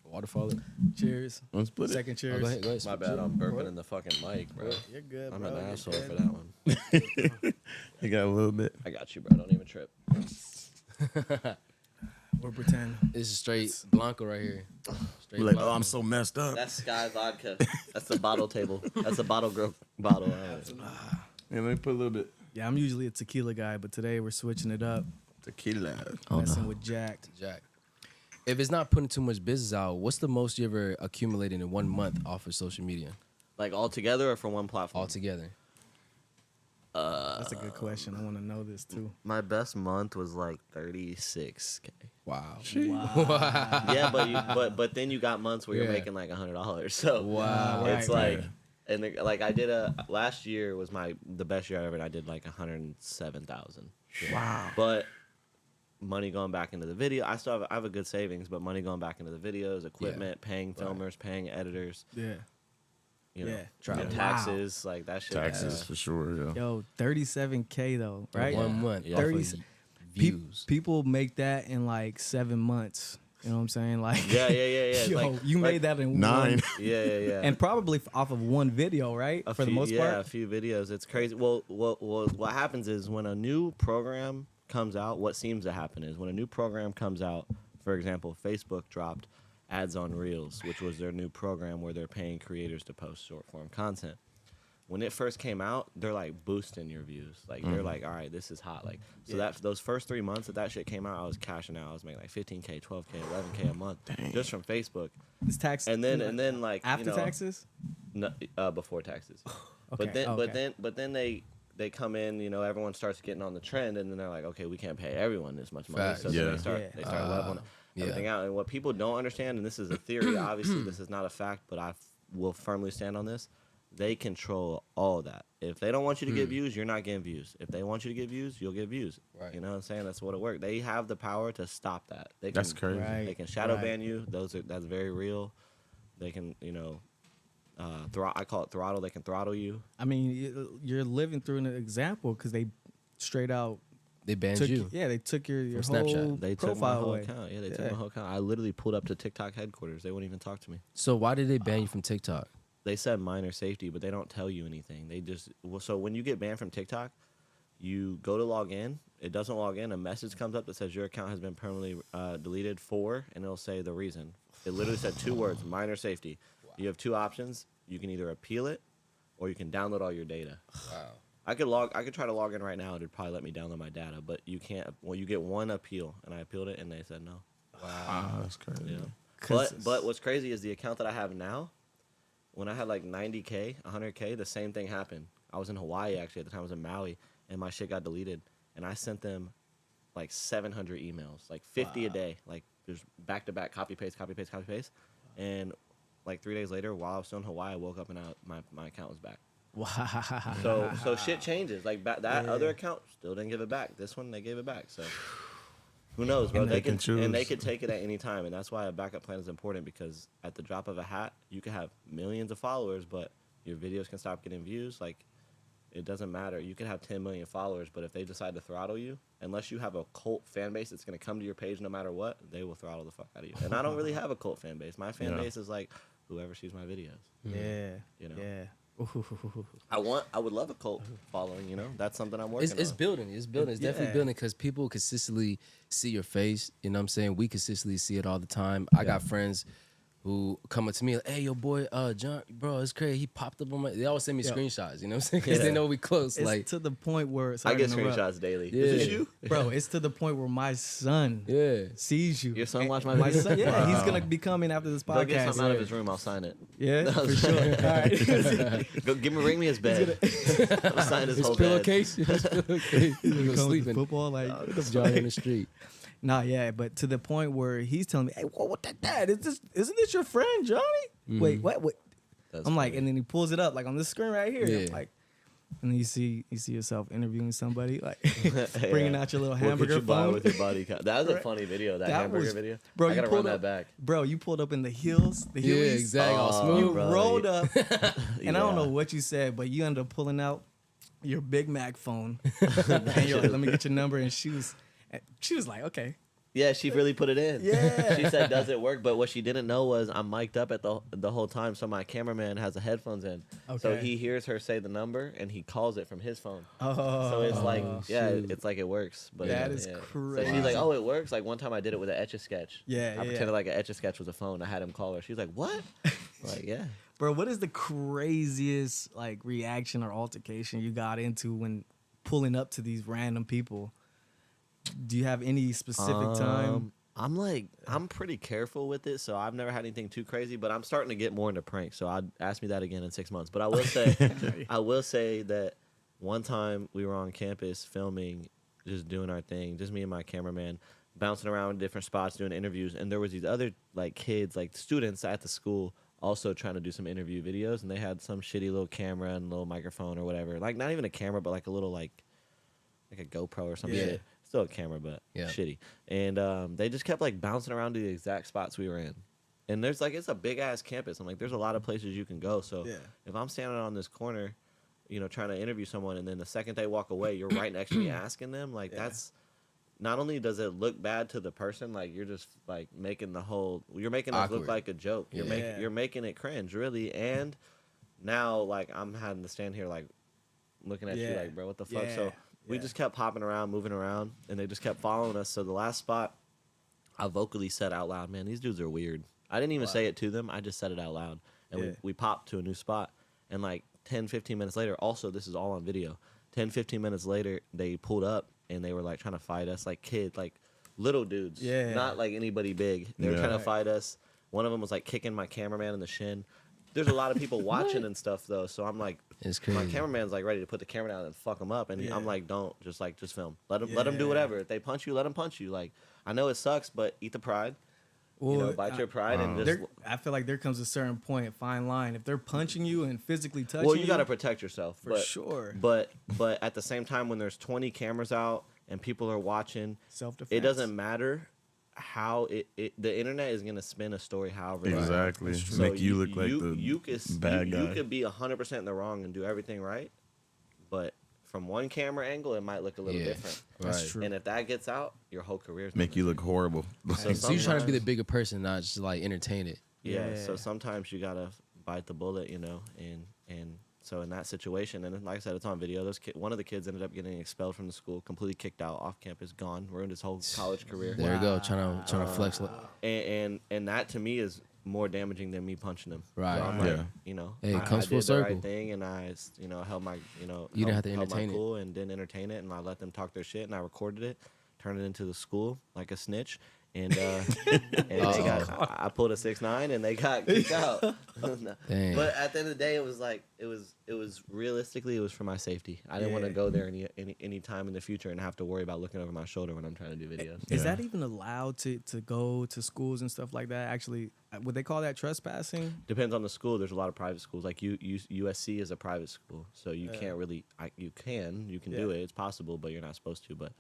Waterfall it. Cheers. Want to split it? Second Oh, cheers. go ahead. Go ahead. My bad, I'm burping in the fucking mic, bro. You're good, I'm bro. an You're asshole good. for that one. You got a little bit. I got you, bro. Don't even trip. Or pretend. This is straight Blanco right here. Straight Like, Blanco. oh, I'm so messed up. That's Sky Vodka. That's the bottle table. That's the bottle girl bottle. And let me put a little bit Yeah, I'm usually a tequila guy, but today we're switching it up. tequila. Messing with Jack. Jack. If it's not putting too much business out, what's the most you ever accumulated in 1 month off of social media Like all together or for one platform? altogether? That's a good question. I want to know this too. My best month was like 36K. Wow. Yeah, but then you got months where you're Yeah. making like $100. So Wow. it's Right, like, and like I did last year was the best year ever, and I did like 107,000. Wow. But money going back into the video, I have a good savings, but money going back into the videos, equipment, paying filmers, paying editors, Yeah. you know, Yeah. your Wow. taxes, like that shit. Taxes for sure. Yeah. Yo, 37K though, right? 1 month. Yeah. off of 30 views. People make that in like 7 months. You know what I'm saying? Like, Yeah. yo, Like, you made that in 9. one, Yeah. and probably off of one video, right? For the most a part. few videos. It's crazy. Well, what happens is when a new program comes out, what seems to happen is when a new program comes out, for example, Facebook dropped ads on Reels, which was their new program where they're paying creators to post short form content. When it first came out, they're like boosting your views. Like they're like, all right, this is hot. Like so those first 3 months that shit came out, I was cashing out. I was making like 15K, 12K, 11K a month just from Facebook. It's tax. And then like after you know, taxes. no, before taxes. Okay, But then they come in, you know, everyone starts getting on the trend, and then they're like, okay, we can't pay everyone this much money, Facts. so then Yeah. they start leveling everything out. And what people don't understand, and this is a theory, obviously this is not a fact, but I will firmly stand on this. They control all that. If they don't want you to get views, you're not getting views. If they want you to get views, you'll get views. Right. You know what I'm saying? That's what it works. They have the power to stop that. They can, That's crazy. Right. They can shadow right. ban you. That's very real. They can, you know, I call it throttle. They can throttle you. I mean, you're living through an example because they straight out They banned took you. yeah, they took your From whole Snapchat. They took my profile whole away. account. Yeah, they took my whole account. I literally pulled up to TikTok headquarters. They wouldn't even talk to me. So why did they ban you from TikTok? They said minor safety, but they don't tell you anything. They just so when you get banned from TikTok, you go to log in. It doesn't log in. A message comes up that says your account has been permanently deleted and it'll say the reason. It literally said 2 words: minor safety. You have 2 options. You can either appeal it, or you can download all your data. Wow. I could try to log in right now. It'd probably let me download my data, but you can't. Well, you get 1 appeal, and I appealed it, and they said no. Wow, that's crazy. Yeah. But what's crazy is the account that I have now. When I had like 90K, 100K, the same thing happened. I was in Hawaii actually at the time. I was in Maui, and my shit got deleted, and I sent them like 700 emails, like 50 a day, like there's back to back, copy paste, and like 3 days later, while I was still in Hawaii, I woke up and my account was back. Wow. So shit changes. Like that other account still didn't give it back. This one they gave it back. So who knows, bro? And they can choose. and they could take it at any time, and that's why a backup plan is important because at the drop of a hat, you can have millions of followers, but your videos can stop getting views. Like it doesn't matter. You can have 10 million followers, but if they decide to throttle you, unless you have a cult fan base that's gonna come to your page no matter what, they will throttle the fuck out of you. And I don't really have a cult fan base. My fan base is like whoever sees my videos. Yeah. You know. Yeah. I would love a cult following, you know. That's something I'm working It's on. building. It's building. It's definitely Yeah. building because people consistently see your face. You know what I'm saying? We consistently see it all the time. I got friends who come up to me like, "Hey, yo, boy, John, bro, it's crazy. He popped up on my." They always send me Yeah. screenshots. You know what I'm saying? Because Yeah. they know we close. It's like, to the point where I sorry get to interrupt. screenshots daily. Yeah. Is this you? Bro, it's to the point where my son yeah. sees you. Your son watch my My video? son, yeah, he's Wow. gonna be coming after this Go get podcast. something out of his room. I'll sign it. Yeah, for sure. All right. Go ring me his bed. I'll sign his His whole bed. pillowcase. His pillowcase. He He's gonna was come with the sleeping. football like Johnny in the street. Nah, yeah, but to the point where he's telling me, "Hey, what that? Isn't this your friend Johnny? Wait, what? That's I'm like, funny. and then he pulls it up like on this screen right here. Yeah. I'm like, and then you see yourself interviewing somebody, like bringing out your little What could hamburger you buy phone. with your body count? That was a Right. funny video. That That hamburger was- video. Bro, I you gotta run pulled that up, back. bro. You pulled up in the hills, the Yeah, hillies. exactly. All Oh, smooth. You bro, rolled yeah. up, and I don't Yeah. know what you said, but you ended up pulling out your Big Mac phone, and you're like, "Let me get your number." And she was like, "Okay." Yeah, she really put it in. Yeah. She said, "Does it work?" But what she didn't know was I'm mic'd up at the whole time, so my cameraman has the headphones in. So Okay. he hears her say the number and he calls it from his phone. Oh, So it's like, yeah, shoot. it's like it works. But That yeah, is yeah. So crazy. she's like, "Oh, it works." Like one time I did it with an Etch-a-Sketch. Yeah, I yeah. pretended like an Etch-a-Sketch was a phone. I had him call her. She's like, "What?" Like, yeah. Bro, what is the craziest like reaction or altercation you got into when pulling up to these random people? Do you have any specific time? I'm pretty careful with it, so I've never had anything too crazy. But I'm starting to get more into pranks, so I'd ask me that again in 6 months. But I will say that one time we were on campus filming, just doing our thing, just me and my cameraman, bouncing around different spots doing interviews, and there was these other like kids, like students at the school, also trying to do some interview videos, and they had some shitty little camera and little microphone or whatever, like not even a camera, but like a little like a GoPro or some Yeah. shit. Still a camera, but Yeah. shitty. And they just kept like bouncing around to the exact spots we were in. And there's like, it's a big ass campus. I'm like, there's a lot of places you can go. So Yeah. if I'm standing on this corner, you know, trying to interview someone, and then the second they walk away, you're right next to me asking them, like, Yeah. that's not only does it look bad to the person, like you're just like making you're making us look Awkward. like a joke. Yeah. You're making it cringe, really. And now like I'm having to stand here like looking at you Yeah. like, bro, what the fuck? Yeah. So we Yeah. just kept hopping around, moving around, and they just kept following us. So the last spot, I vocally said out loud, "Man, these dudes are weird." I didn't even Wow. say it to them. I just said it out loud. And Yeah. we popped to a new spot. And like 10, 15 minutes later, also, this is all on video. 10, 15 minutes later, they pulled up and they were like trying to fight us, like like little dudes. Yeah. Not like anybody big. They were Yeah. trying to Right. fight us. One of them was like kicking my cameraman in the shin. There's a lot of people watching and stuff though. So I'm like, It's my crazy. cameraman's like ready to put the camera down and fuck them up, and Yeah. I'm like, don't, just film. Let them do Yeah. whatever. If they punch you, let them punch you. Like, I know it sucks, but eat the pride. Well, Bite your pride and just. I feel like there comes a certain point, fine line. If they're punching you and physically touching Well, you got to protect yourself for but, sure. But at the same time, when there's 20 cameras out and people are watching, Self-defense. it doesn't matter how the internet is gonna spin a story however. Exactly. So Make you look like the you bad guy. You could be 100% in the wrong and do everything right, but from one camera angle, it might look a little Yeah. different. That's Right. true. And if that gets out, your whole career's Make you look horrible. So So you're trying to be the sometimes- bigger person, not just like entertain it. Yeah. Yeah. So sometimes you gotta bite the bullet, and so in that situation, and like I said, it's on video. One of the kids ended up getting expelled from the school, completely kicked out, off campus, gone, ruined his whole college career. There you go, trying to flex. And that to me is more damaging than me punching him. Right. So I'm Yeah. like, Hey, it I comes did full the circle. right thing, and I, held my, You didn't have to held my entertain it. cool and didn't entertain it, and I let them talk their shit, and I recorded it, turned it into the school like a snitch, and I pulled a 6ix9ine, and they got kicked out. No. Dang. But at the end of the day, it was like it was realistically it was for my safety. I didn't want to Yeah. go there any time in the future and have to worry about looking over my shoulder when I'm trying to do videos. Is Yeah. that even allowed to go to schools and stuff like that? Actually, would they call that trespassing? Depends on the school. There's a lot of private schools. Like USC is a private school, so you can't really. You can do Yeah. it. It's possible, but you're not supposed to. But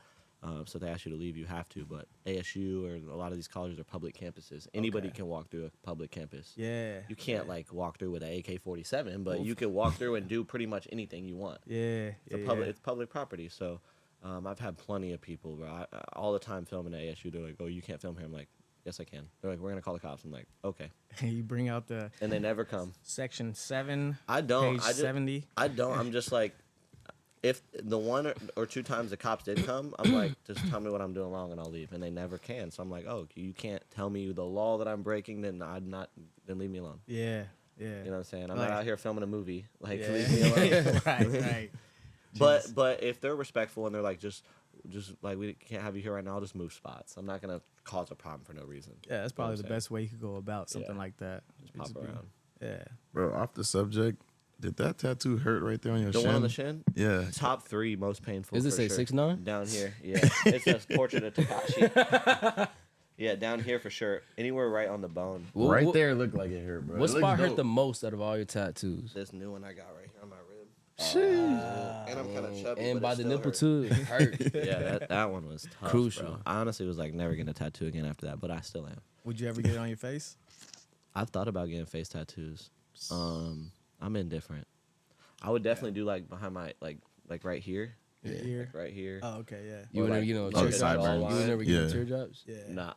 so if they ask you to leave, you have to. But ASU or a lot of these colleges are public campuses. Anybody Okay. can walk through a public campus. Yeah. You can't like walk through with an AK-47, but you can walk through and do pretty much anything you want. Yeah. It's public property. So I've had plenty of people, bro. All the time filming at ASU. They're like, "Oh, you can't film here." I'm like, "Yes, I can." They're like, "We're gonna call the cops." I'm like, "Okay," You bring out the and they never come. section 7. I don't. Page I just, 70. I don't. I'm just like, if the one or two times the cops did come, I'm like, just tell me what I'm doing wrong and I'll leave. And they never can. So I'm like, oh, you can't tell me the law that I'm breaking, then then leave me alone. Yeah. Yeah. You know what I'm saying? I'm Like- not out here filming a movie. Like, Yeah. leave me alone. right. But if they're respectful and they're like, just like, we can't have you here right now, I'll just move spots. I'm not gonna cause a problem for no reason. Yeah, that's probably You know the what I'm best way you could go about something Yeah. like that. saying? Just pop be- around. Yeah. Bro, off the subject, did that tattoo hurt right there on your The shin? one on the shin? Yeah. Top 3 most painful. Does it for say sure. 6'9"? Down here, yeah. It says portrait of Takashi. Yeah, down here for sure. Anywhere right on the bone. Right there looked like it hurt, bro. What It looked spot hurt dope. the most out of all your tattoos? This new one I got right here on my rib. And I'm kind of chubby. And but by it the still nipple hurt. too, it hurt. Yeah, that one was tough. Crucial. Bro. I honestly was like never getting a tattoo again after that, but I still am. Would you ever get it on your face? I've thought about getting face tattoos. I'm indifferent. I would definitely do like behind my like right here. Your ear? Like right here. Oh, okay, yeah. You Or would never like- get no like teardrops. sideburns. You would never get no Yeah. teardrops. Yeah. Nah.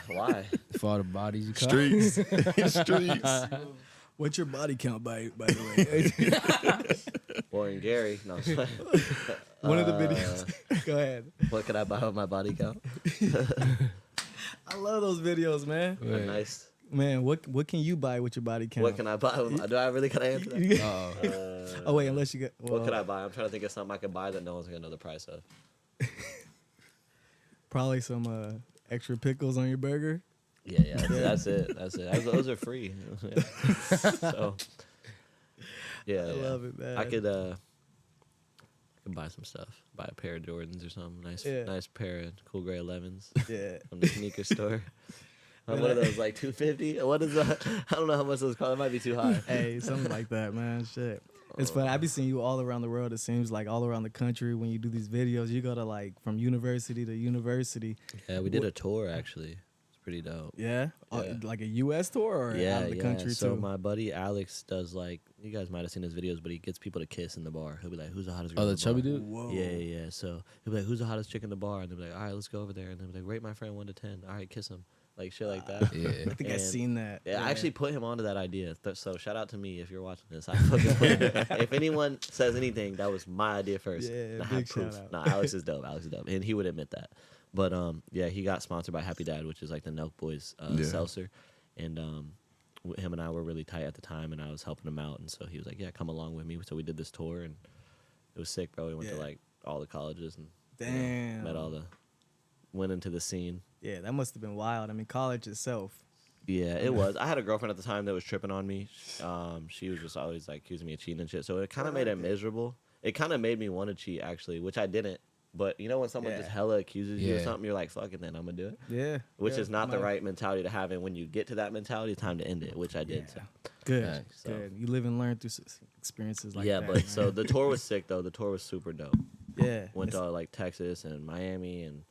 Why? For all the bodies you caught. Streets. Streets. What's your body count by the way? Boring Gary. No. One of the videos. Go ahead. What could I buy with my body count? I love those videos, man. A nice. Man, what can you buy with your body count? What can I buy? Do I really gotta answer that? Oh wait, unless you get. Well, What could I buy? I'm trying to think of something I could buy that no one's gonna know the price of. Probably some extra pickles on your burger. Yeah, that's it. Those are free. So, yeah, I love it, man. I could buy some stuff. Buy a pair of Jordans or something. Nice pair of cool gray 11s Yeah. from the sneaker store. What are those, like $250? What is that? I don't know how much those cost. It might be too high. Hey, something like that, man. Shit. It's funny. I be seeing you all around the world. It seems like all around the country when you do these videos. You go to like from university to university. Yeah, we did a tour actually. It's pretty dope. Yeah, Yeah. Like a U.S. tour or out of the country So too. my buddy Alex does like, you guys might have seen his videos, but he gets people to kiss in the bar. He'll be like, "Who's the hottest girl?" Oh, in the chubby bar? dude? Whoa. Yeah. So he'll be like, "Who's the hottest chick in the bar?" And they'll be like, "All right, let's go over there." And they'll be like, "Rate my friend 1 to 10. All right, kiss him." Like shit like that. Yeah. I think I've And- seen that. Yeah, I actually put him onto that idea. So shout out to me if you're watching this. I fucking put if anyone says anything, that was my idea first. Yeah, And I big have proof. shout out. Nah, Alex is dope. And he would admit that. But yeah, he got sponsored by Happy Dad, which is like the Nelk Boys Yeah. seltzer, and him and I were really tight at the time, and I was helping him out, and so he was like, "Yeah, come along with me." So we did this tour, and it was sick, bro. We went to Yeah. like all the colleges and Damn. went into the scene. Yeah, that must have been wild. I mean, college itself. Yeah, it was. I had a girlfriend at the time that was tripping on me. She was just always like accusing me of cheating and shit. So it kind of made it miserable. It kind of made me want to cheat actually, which I didn't. But you know when someone Yeah. just hella accuses you of Yeah. something, you're like, "Fuck it, then I'm gonna do it." Yeah. Which Yeah, is not the my- right mentality to have. And when you get to that mentality, it's time to end it, which I did. Yeah. So. Good. Nice. So- Good. You live and learn through experiences like yeah, that. but man. so the tour was sick though. The tour was super dope. yeah. Went It's- to like Texas and Miami and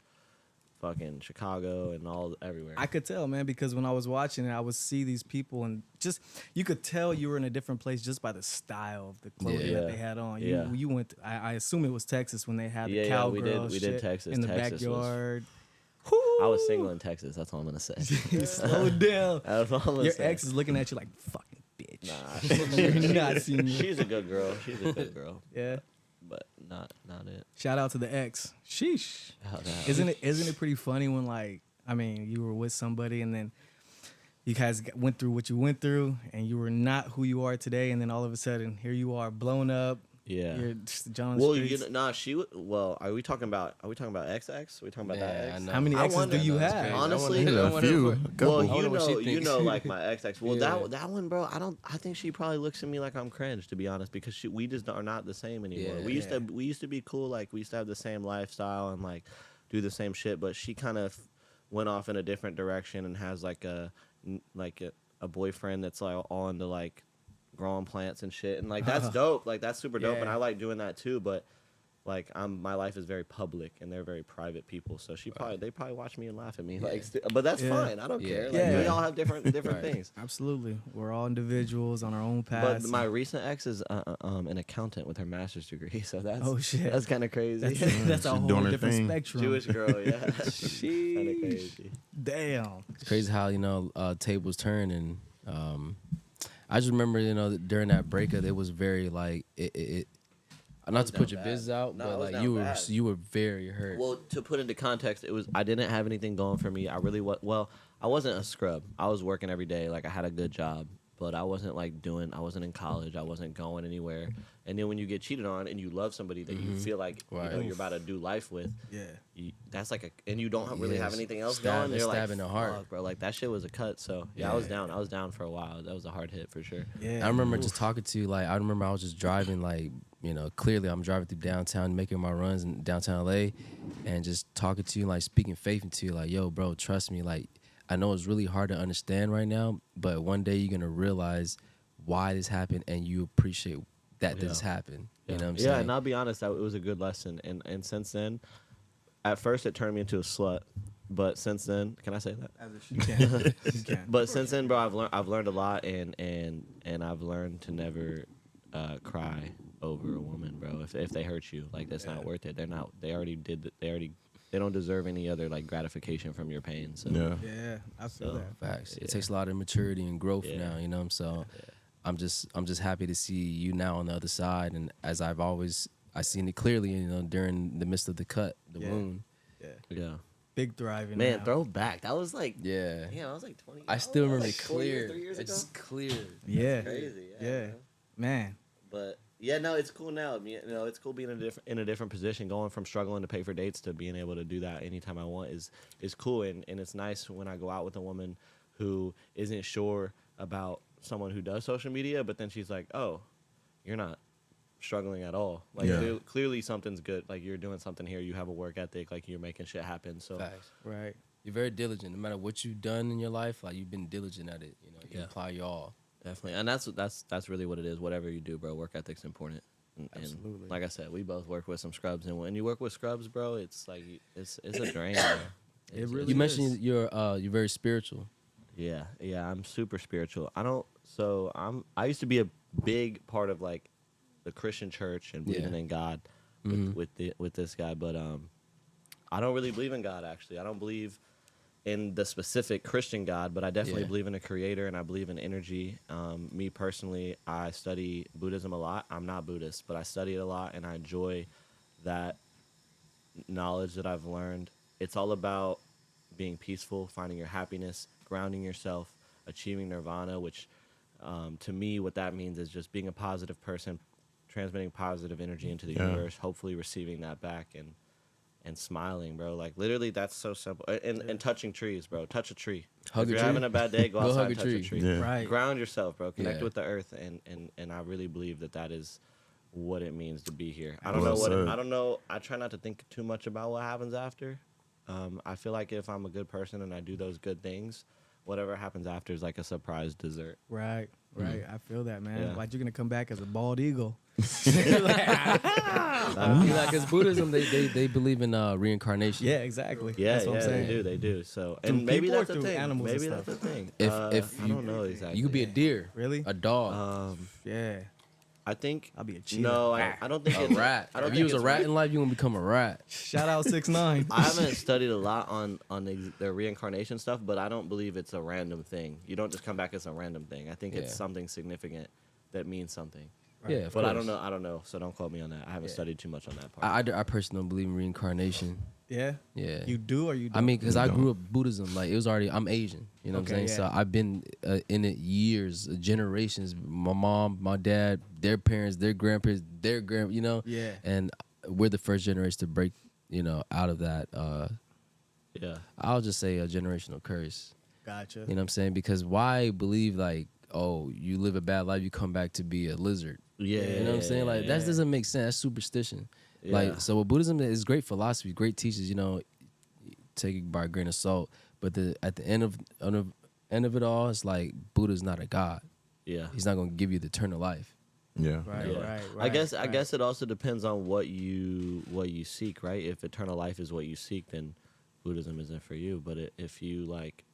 fucking Chicago and all everywhere. I could tell, man, because when I was watching it, I would see these people and just you could tell you were in a different place just by the style of the clothing Yeah. that they had on. Yeah. You went. I assume it was Texas when they had the Yeah, cowgirl we did shit Texas. in the Texas was- backyard. I was single in Texas. That's all I'm gonna say. Slow down. That's all I'm gonna Your say. ex is looking at you like fucking bitch. Nah, You're not seeing you. she's a good girl. She's a good girl, Yeah. but not it. Shout out to the ex. Sheesh. Shout out. Isn't it pretty funny when like I mean you were with somebody and then you guys went through what you went through and you were not who you are today and then all of a sudden here you are blown up. Yeah. You're just John Well, streets. she. Well, are we talking about XX? Are we talking about Yeah, that I ex? know. How many I exes wonder- do you That's have? crazy. Honestly, I Yeah, wonder- a I wonder few. what- A couple. Well, I wonder what she you thinks. know, like my ex. Well, Yeah. that one, bro. I think she probably looks at me like I'm cringe, to be honest, because we just are not the same anymore. Yeah. We used to be cool, like we used to have the same lifestyle and like do the same shit, but she kind of went off in a different direction and has like a boyfriend that's like all into like growing plants and shit, and like that's dope. Like that's super dope, and Yeah. I like doing that too. But like my life is very public, and they're very private people. So they probably watch me and laugh at me. Like, but that's Yeah. fine. I don't Yeah. care. Like, Yeah. we all have different Right. things. Absolutely. We're all individuals on our own But paths. my recent ex is an accountant with her master's degree, so that's Oh, shit. that's kind of crazy. that's a She's whole doing her different thing. spectrum. Jewish girl, yeah. kind of Sheesh. crazy. Damn. It's crazy how tables turn and I just remember during that breakup it was very like it Not to down put your bad. business out, No, I but was like down bad. you were very hurt. Well, to put into context, I didn't have anything going for me. I really I wasn't a scrub. I was working every day. Like I had a good job, but I wasn't I wasn't in college. I wasn't going anywhere. And then when you get cheated on and you love somebody that you feel like Right. you're about to do life with, Yeah. that's like and you don't really have Yes. anything else Stab- going. You're like, stab in the heart. "Fuck, bro." Like that shit was a cut. So yeah, I was down. I was down for a while. That was a hard hit for sure. Yeah. I remember just talking to you, like, I remember I was just driving, like, clearly I'm driving through downtown, making my runs in downtown LA, and just talking to you, like, speaking faith into you, like, yo, bro, trust me, like, I know it's really hard to understand right now, but one day you're going to realize why this happened and you appreciate that this happened. You know what I'm saying? Yeah, and I'll be honest, it was a good lesson. And since then, at first it turned me into a slut, but since then, can I say that? As it You should. can. You can. But since then, bro, I've learned a lot, and I've learned to never cry over a woman, bro. If they hurt you, like that's not worth it. They already did. They don't deserve any other like gratification from your pain. So Yeah. Yeah, I feel So, that. Facts. It Yeah. takes a lot of maturity and growth Yeah. now, So I'm just happy to see you now on the other side. And as I seen it clearly, during the midst of the cut, the Yeah. wound. yeah, Big thriving. man, now. throwback. That was like Yeah. yeah, I was like 20. I still remember like it 4 clear. 3 years ago. It's clear. Yeah. Crazy. Yeah. man. Man. But yeah, no, it's cool now. It's cool being in a different position, going from struggling to pay for dates to being able to do that anytime I want is cool. And it's nice when I go out with a woman who isn't sure about someone who does social media, but then she's like, "Oh, you're not struggling at all. Like Yeah. clearly something's good. Like you're doing something here. You have a work ethic. Like you're making shit happen." So Facts. Right. You're very diligent. No matter what you've done in your life, like you've been diligent at it. You Yeah. apply your all. definitely, and that's really what it is. Whatever you do, bro, work ethic's important. And Absolutely. like I said, we both work with some scrubs, and when you work with scrubs, bro, it's like it's a drain. Bro. It really You is. mentioned you're very spiritual. Yeah, I'm super spiritual. I used to be a big part of like the Christian church and believing Yeah. in God Mhm. with this guy, but I don't really believe in God actually. I don't believe in the specific Christian God, but I definitely Yeah. believe in a creator and I believe in energy. Me personally, I study Buddhism a lot. I'm not Buddhist, but I study it a lot and I enjoy that knowledge that I've learned. It's all about being peaceful, finding your happiness, grounding yourself, achieving nirvana, which to me, what that means is just being a positive person, transmitting positive energy into the Yeah. universe, hopefully receiving that back and smiling, bro. Like literally, that's so simple. And touching trees, bro. Touch a tree. Hug if a you're tree. having a bad day, go Go outside, hug a touch tree. a tree. Yeah. Right. Ground yourself, bro. Connect Yeah. with the earth, and I really believe that is what it means to be here. I don't Well know what said. I don't know. I try not to think too much about what happens after. I feel like if I'm a good person and I do those good things, whatever happens after is like a surprise dessert. Right. Right. I feel that, man. Yeah. Like you're gonna come back as a bald eagle. Because Buddhism, they believe in reincarnation. Yeah, exactly. Yeah, That's what I'm saying. they do. So, Through and maybe people or that's the through thing. animals and Maybe that's the stuff? thing. If I you- don't know exactly. You could be a deer, Really? a dog, Yeah. I think I'll be a cheetah. no. I don't think a it's rat. I don't If think you was a it's rat in life, you're gonna become a rat. Shout out 6ix9ine. I haven't studied a lot on their reincarnation stuff, but I don't believe it's a random thing. You don't just come back as a random thing. I think it's Yeah. something significant that means something. Yeah, of But I course. don't know. I don't know. So don't quote me on that. I haven't studied too much on that part. I personally don't believe in reincarnation. Yeah. Yeah. You do or you don't? I mean, because I don't. grew up Buddhism. Like, it was already, I'm Asian. You know what I'm Okay, saying? yeah. So I've been in it years, generations. My mom, my dad, their parents, their grandparents, their Yeah. And we're the first generation to break, out of that. Yeah. I'll just say a generational curse. Gotcha. You know what I'm saying? Because why believe, like, oh, you live a bad life, you come back to be a lizard. Yeah. You know what I'm saying? Like, that doesn't make sense. That's superstition. Yeah. Like, so with Buddhism is great philosophy, great teachers, take it by a grain of salt. But at the end of it all, it's like Buddha's not a god. Yeah. He's not gonna give you the eternal life. Yeah. Right, Yeah. right, I guess right. it also depends on what you seek, right? If eternal life is what you seek, then Buddhism isn't for you. But if you like,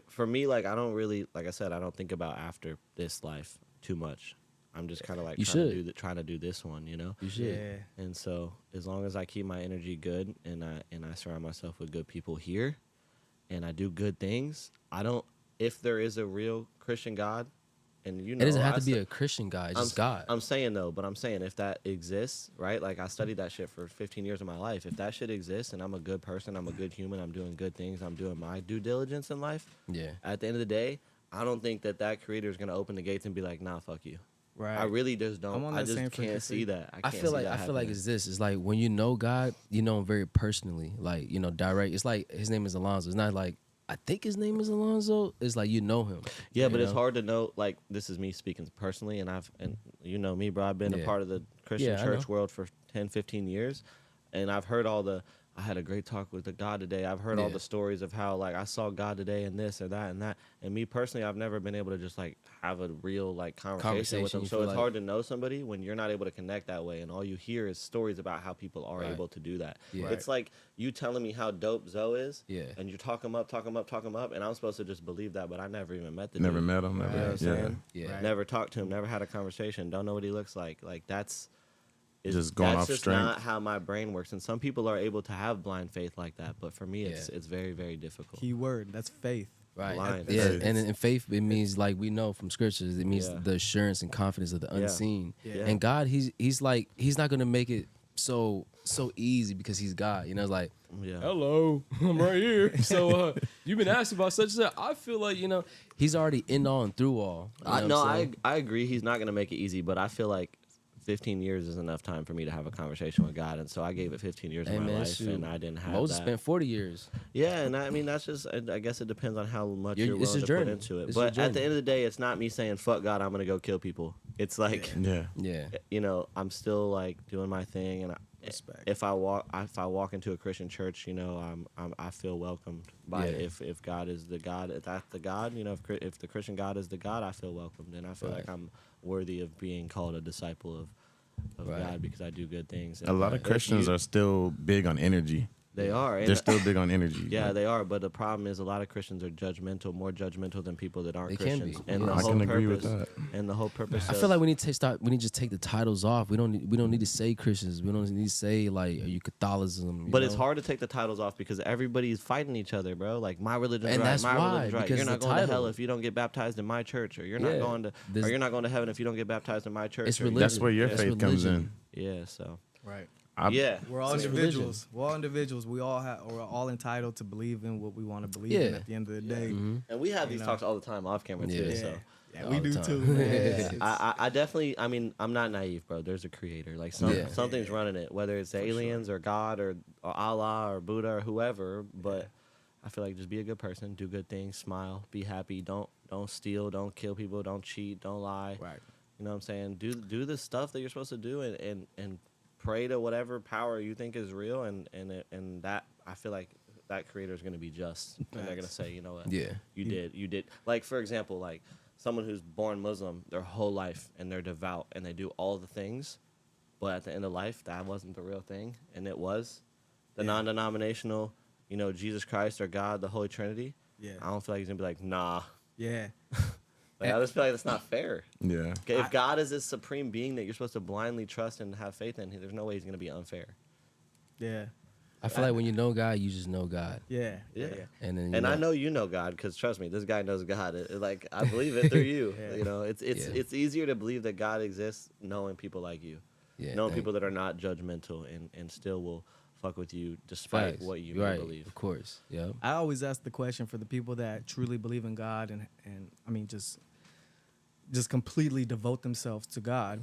for me, like I don't really, like I said, I don't think about after this life too much. I'm just kind of like You trying to do this one, You should. Yeah. And so as long as I keep my energy good and I surround myself with good people here, and I do good things, I don't. If there is a real Christian God, and you know, It doesn't have I to be stu- a Christian guy. It's I'm, just God. I'm saying though, but I'm saying if that exists, right? Like I studied that shit for 15 years of my life. If that shit exists and I'm a good person, I'm a good human, I'm doing good things, I'm doing my due diligence in life. Yeah. At the end of the day, I don't think that creator is gonna open the gates and be like, nah, fuck you. Right. I really just don't. I'm on I that just same can't frequency. see that. I can't feel see like that I feel like happening. it's this. It's like when you know God, you know him very personally. Like, you know, direct. It's like his name is Alonzo. It's not like I think his name is Alonzo. It's like you know him. Yeah, you but it's know? hard to know. Like this is me speaking personally, and you know me, bro. I've been Yeah. a part of the Christian Yeah, I church know. world for 10, 15 years, and I've heard all the. I had a great talk with the God today. I've heard all Yeah. the stories of how like I saw God today and this or that and that. And me personally, I've never been able to just like have a real like conversation with Conversation, them. you So feel it's like- hard to know somebody when you're not able to connect that way, and all you hear is stories about how people are Right. able to do that. Yeah. It's like you telling me how dope Zoe is, Yeah. and you talk him up, and I'm supposed to just believe that, but I never even met the Never dude. met him. Never. You know what I'm yeah. saying? Yeah. Right. Never talked to him, never had a conversation, don't know what he looks like. Like that's Just going that's off just strength. not how my brain works. And some people are able to have blind faith like that, but for me, Yeah. it's very very difficult. Key word. That's faith. Right. Blind. Yeah. Faith. And in faith, it means like we know from scriptures, it means Yeah. the assurance and confidence of the Yeah. unseen. Yeah. And God, he's like he's not gonna make it so easy because he's God. You know, it's like, Yeah. hello, I'm right here. So you've been asking about such and such. I feel like, you know, he's already in all and through all. You know I, what no, I'm I saying? I agree. He's not gonna make it easy, but I feel like 15 years is enough time for me to have a conversation with God, and so I gave it 15 years Hey, of my man, life, shoot. and I didn't have Moses that. spent 40 years. Yeah, and I mean that's just I guess it depends on how much It's you're his willing to journey. put into it. It's But your at the journey. end of the day, it's not me saying fuck God, I'm gonna go kill people. It's like Yeah. Yeah. you know I'm still like doing my thing, and Respect. if I walk into a Christian church, you know I feel welcomed by it. Yeah. If God is the God, if that's the God, you know if the Christian God is the God, I feel welcomed, and I feel Right. like I'm worthy of being called a disciple of Right. God because I do good things. A lot of Christians are still big on energy. They are. They're And still big on energy. yeah, Like, they are. But the problem is, a lot of Christians are judgmental, more judgmental than people that aren't They can Christians. be. And Yeah. the I whole can agree with purpose, that. and the whole purpose. I feel like we need to we need to just take the titles off. We don't need to say Christians. We don't need to say like, are you Catholicism? You But it's know? hard to take the titles off because everybody's fighting each other, bro. Like my religion's And right, that's my why, religion's right. because You're not the going to hell title. if you don't get baptized in my church, or you're Yeah. not going to, This- or you're not going to heaven if you don't get baptized in my church. It's or- religion. That's where your It's faith comes religion. in. Yeah. So. Right. Yeah. We're all It's individuals. We're all individuals. We're all entitled to believe in what we want to believe in Yeah. at the end of the day. Mhm. And we have You these know. talks all the time off camera too. Yeah. So. Yeah, All we the do time. too, man. Yeah. It's- I definitely. I mean, I'm not naive, bro. There's a creator. Like Yeah. something's running it, whether it's aliens or God or Allah or Buddha or whoever. But I feel like just be a good person, do good things, smile, be happy. Don't steal, don't kill people, don't cheat, don't lie. Right. You know what I'm saying? Do the stuff that you're supposed to do, and pray to whatever power you think is real, and that I feel like that creator is going to be just, and they're going to say, you know what? Yeah. You did. Like, for example, like someone who's born Muslim their whole life and they're devout and they do all the things, but at the end of life, that wasn't the real thing. And it was the non-denominational, you know, Jesus Christ or God, the Holy Trinity. Yeah. I don't feel like he's going to be like, nah. Yeah. Like, I just feel like that's not fair. Yeah. Okay, if God is this supreme being that you're supposed to blindly trust and have faith in, there's no way he's going to be unfair. Yeah. I feel like when you know God, you just know God. Yeah. Yeah. And then And I know you know God because trust me, this guy knows God. Like I believe it through you. Yeah. You know, it's Yeah. it's easier to believe that God exists knowing people like you, yeah, knowing people that are not judgmental and still will fuck with you despite Facts. what you You're may right. believe. Of course. Yeah. I always ask the question for the people that truly believe in God and I mean just completely devote themselves to God.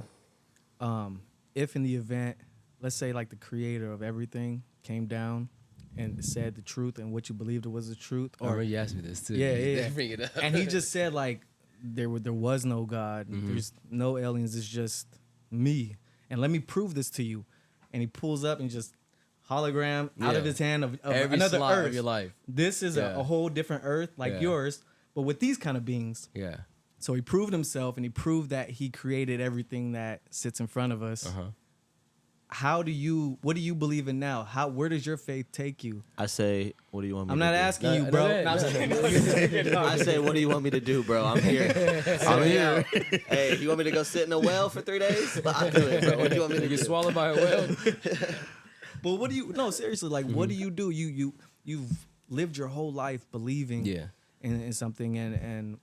If in the event, let's say like the creator of everything came down and said the truth and what you believed it was the truth, I remember you asked me this too. Yeah, You yeah. Bring it up. and he just said like there was no God, Mhm. there's no aliens, it's just me, and let me prove this to you. And he pulls up and just hologram out of Yeah. his hand of every another slot Earth. of your life. This is Yeah. a whole different Earth like Yeah. yours, but with these kind of beings. Yeah. So he proved himself, and he proved that he created everything that sits in front of us. Uh-huh. What do you believe in now? Where does your faith take you? I say, what do you want me I'm to not do? asking No, you, no, bro. no, No, I'm no. just kidding. I say, what do you want me to do, bro? I'm here. I'm here. Hey, you want me to go sit in a well for 3 days? I'll do it, bro. What do you want me to You do? get swallowed by a whale. But what do you? No, seriously. Like, what do you do? You've lived your whole life believing Yeah. in something, and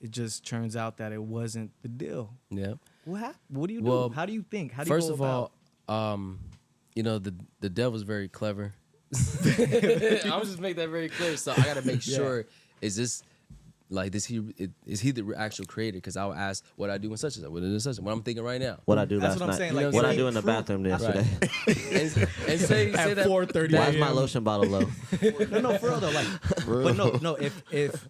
it just turns out that it wasn't the deal. Yeah. What do you do? Well, How do you think? How do you First go of about? all, you know, the devil's very clever. I'll just make that very clear. So I gotta make sure, is this like is he the actual creator? Because I would ask what I do in such and such, what is such, what I'm thinking right now. What I do That's last what I'm night. saying, like, what if I he do in the bathroom yesterday. and say At that 4:30 Why is my a.m.? lotion bottle low? No, for real though. Like, but no. If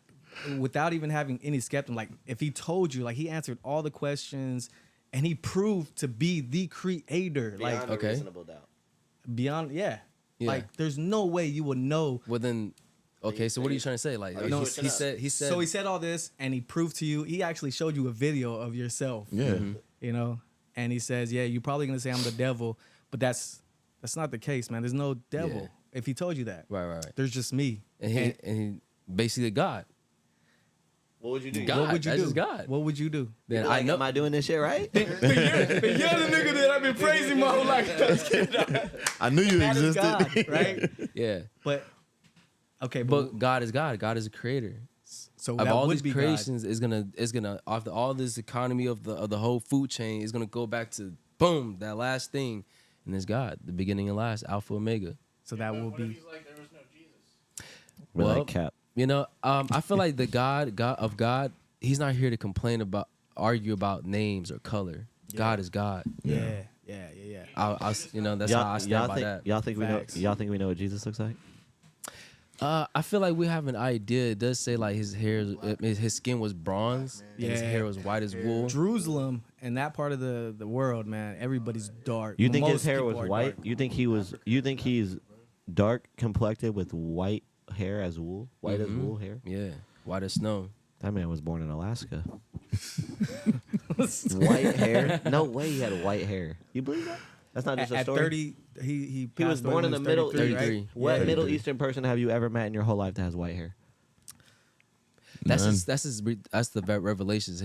without even having any skepticism, like if he told you, like he answered all the questions, and he proved to be the creator, like Beyond a okay. reasonable doubt. beyond, Yeah. like there's no way you would know. Well then, okay. So what are you trying to say? Like Are you No, switching he up? said. So he said all this, and he proved to you. He actually showed you a video of yourself. Yeah. You know, and he says, "Yeah, you're probably gonna say I'm the devil, but that's not the case, man. There's no devil. Yeah. If he told you that, right. there's just me. And he basically God. What would you do? God. What would you That's do? just God. What would you do? Then Like, I know. am I doing this shit right? You're the nigga that I've been praising my whole life. I knew you That is existed. God, right? Yeah. But okay, But God is God. God is a creator. so Of that all would these be creations is gonna after all this economy of the whole food chain is gonna go back to boom, that last thing. And it's God, the beginning and last, Alpha Omega. God. So that will What if be. he's like, there was no Jesus? Well, cap. You know, I feel like the God, he's not here to argue about names or color. God is God. Yeah. I'll you know, that's how I stand by that. Y'all think Facts. we know? Y'all think we know what Jesus looks like? I feel like we have an idea. It does say like his skin was bronze, and his Yeah. hair was white as wool. Jerusalem and that part of the world, man, everybody's dark. You think his Most hair people was are white? dark. You think he's dark complected with white hair as wool? White as wool hair? Yeah, white as snow. That man was born in Alaska. White hair? No way he had white hair. You believe that? That's not just a At story. 30, he He was passed away born in when the he was Middle 33, East. right? 33. What Yeah. Middle Eastern person have you ever met in your whole life that has white hair? That's None. that's the revelations.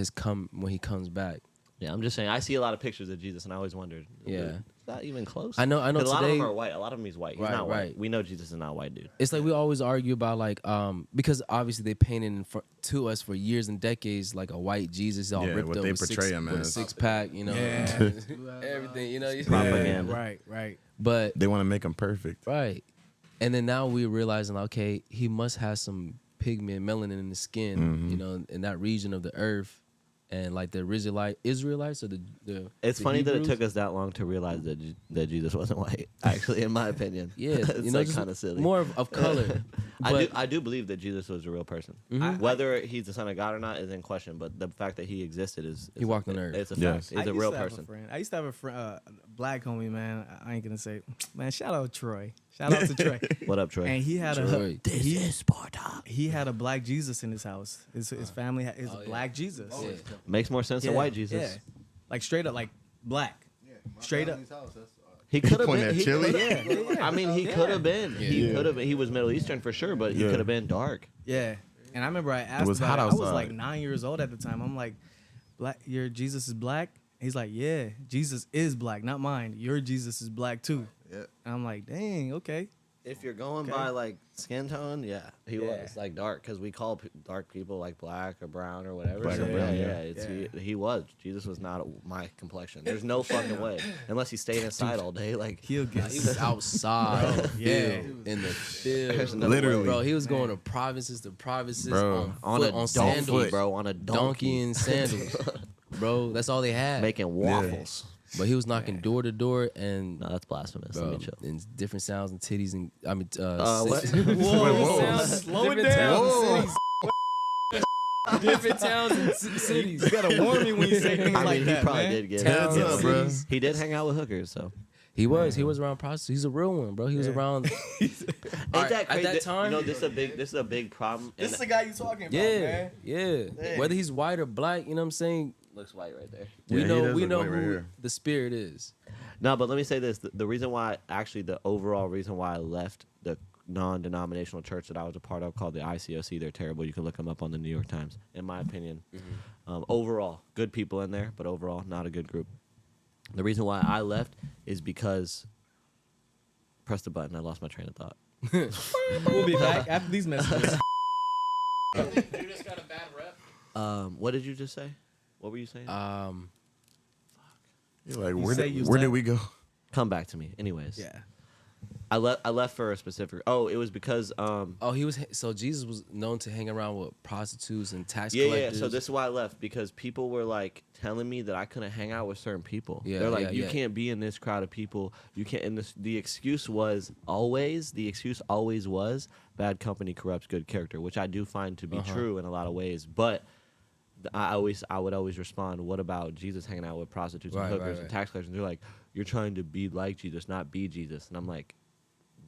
When he comes back. Yeah, I'm just saying. I see a lot of pictures of Jesus, and I always wondered. Yeah. It's not even close. I know 'Cause a lot of today- them are white. A lot of them he's white. He's Right, not white. right. We know Jesus is not white, dude. It's like we always argue about like because obviously they painted to us for years and decades like a white Jesus all Yeah, ripped what up they with portray him with a as. 6-pack, you know, Yeah. everything, you know. Propaganda. Right. But They want to make him perfect. right, and then now we're realizing, okay, he must have some pigment, melanin in the skin, you know, in that region of the earth, and like the Israelites or the It's the funny that it Hebrews. took us that long to realize that Jesus wasn't white. Actually, in my opinion, Yeah, it's you know, like just kind of silly. more of color. But I do believe that Jesus was a real person. Mhm. Whether he's the son of God or not is in question, but the fact that he existed is He walked on earth. It's a Yeah. fact. He's I a used real to have person. friend. I used to have a friend, black homie, man. I ain't gonna say, man. Shout out Troy. Shout out to Troy. What up, Troy? And he had Troy. he had a black Jesus in his house. His family is Oh, yeah. black Jesus. Yeah. Makes more sense than white Jesus. Yeah. Like straight up, like black. Straight up. He could have Pointing been. at He, Chili? I mean, he could have been. He Yeah. could have been. He was Middle Eastern for sure, but he Yeah. could have been dark. Yeah. And I remember I asked was about hot it. I was outside. like 9 years old at the time. I'm like, black. Your Jesus is black. He's like, yeah, Jesus is black, not mine. Your Jesus is black too. Yeah. And I'm like, dang, okay. If you're going Okay. by like skin tone, yeah, he Yeah. was like dark because we call dark people like black or brown or whatever. Black So, or brown, yeah. It's, Yeah. He was. Jesus was not my complexion. There's no fucking way unless he stayed inside all day. Like He'll get He was outside, Bro, yeah. in the field, There's no Literally. bro. He was going to provinces to provinces Bro. on foot, a on donkey, sandals, bro. On a donkey donkey, and sandals, bro. That's all they had. making waffles. But he was knocking door to door and No, that's blasphemous. bro, Let me chill. and different sounds and titties and What? Whoa, sounds, slow it different down. towns and cities. Different towns and cities. You gotta warn me when you say things I like mean, that, he probably man. did get Towns it. and up, bro? cities. He did hang out with hookers, so. He was around prostitutes. He's a real one, bro. He was Yeah. around. Ain't Alright, that at crazy? that time- you know, this is a big problem. This is the guy you talking about, Yeah, man. yeah. Dang. Whether he's white or black, you know what I'm saying. looks white right there. We Yeah, he know does we look know white right who here. the spirit is. No, but let me say this: the reason why, actually, the overall reason why I left the non-denominational church that I was a part of, called the ICOC, they're terrible. You can look them up on the New York Times. In my opinion, overall, good people in there, but overall, not a good group. The reason why I left is because. Press the button. I lost my train of thought. We'll be back after these messages. Judas got a bad rep. What did you just say? What were you saying? You're like, You where say did, you where did left- we go? Come back to me. Anyways. Yeah. I left for a specific. Oh, it was because So Jesus was known to hang around with prostitutes and tax yeah. collectors. So this is why I left, because people were like telling me that I couldn't hang out with certain people. Yeah, They're like, yeah, you yeah. can't be in this crowd of people. You can't. And the excuse was always was bad company corrupts good character, which I do find to be true in a lot of ways. But I would always respond, what about Jesus hanging out with prostitutes and Right, hookers right. and tax collectors? And they're like, you're trying to be like Jesus, not be Jesus. And I'm like,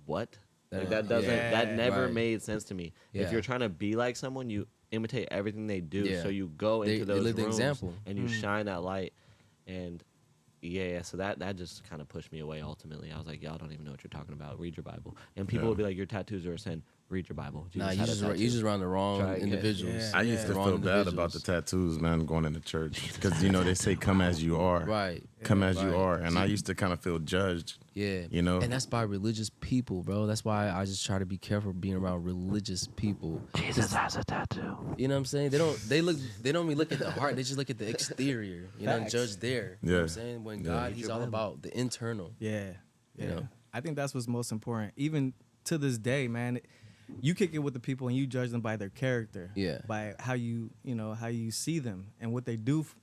what? Like, that doesn't. Yeah. That never Right. made sense to me. Yeah. If you're trying to be like someone, you imitate everything they do. Yeah. So you go They- into they those live the rooms example. and you shine that light. And yeah, so that just kind of pushed me away. Ultimately, I was like, y'all don't even know what you're talking about. Read your Bible. And people Yeah. would be like, your tattoos are a sin. Read your Bible. Nah, Jesus you had a just tattoo. around the wrong Try again. individuals. Yeah. I used to The wrong feel bad about the individuals. tattoos, man, going into church. Because, they say come as you are. Right. Come as Right. you are. And I used to kind of feel judged. Yeah. You know? And that's by religious people, bro. That's why I just try to be careful being around religious people. Jesus has a tattoo. You know what I'm saying? They don't even look at the heart. They just look at the exterior, and Facts. judge there. You know what Yeah. I'm saying? When Yeah. God, he's all about the internal. Yeah. You know? I think that's what's most important. Even to this day, man, you kick it with the people and you judge them by their character. Yeah. By how how you see them and what they do, for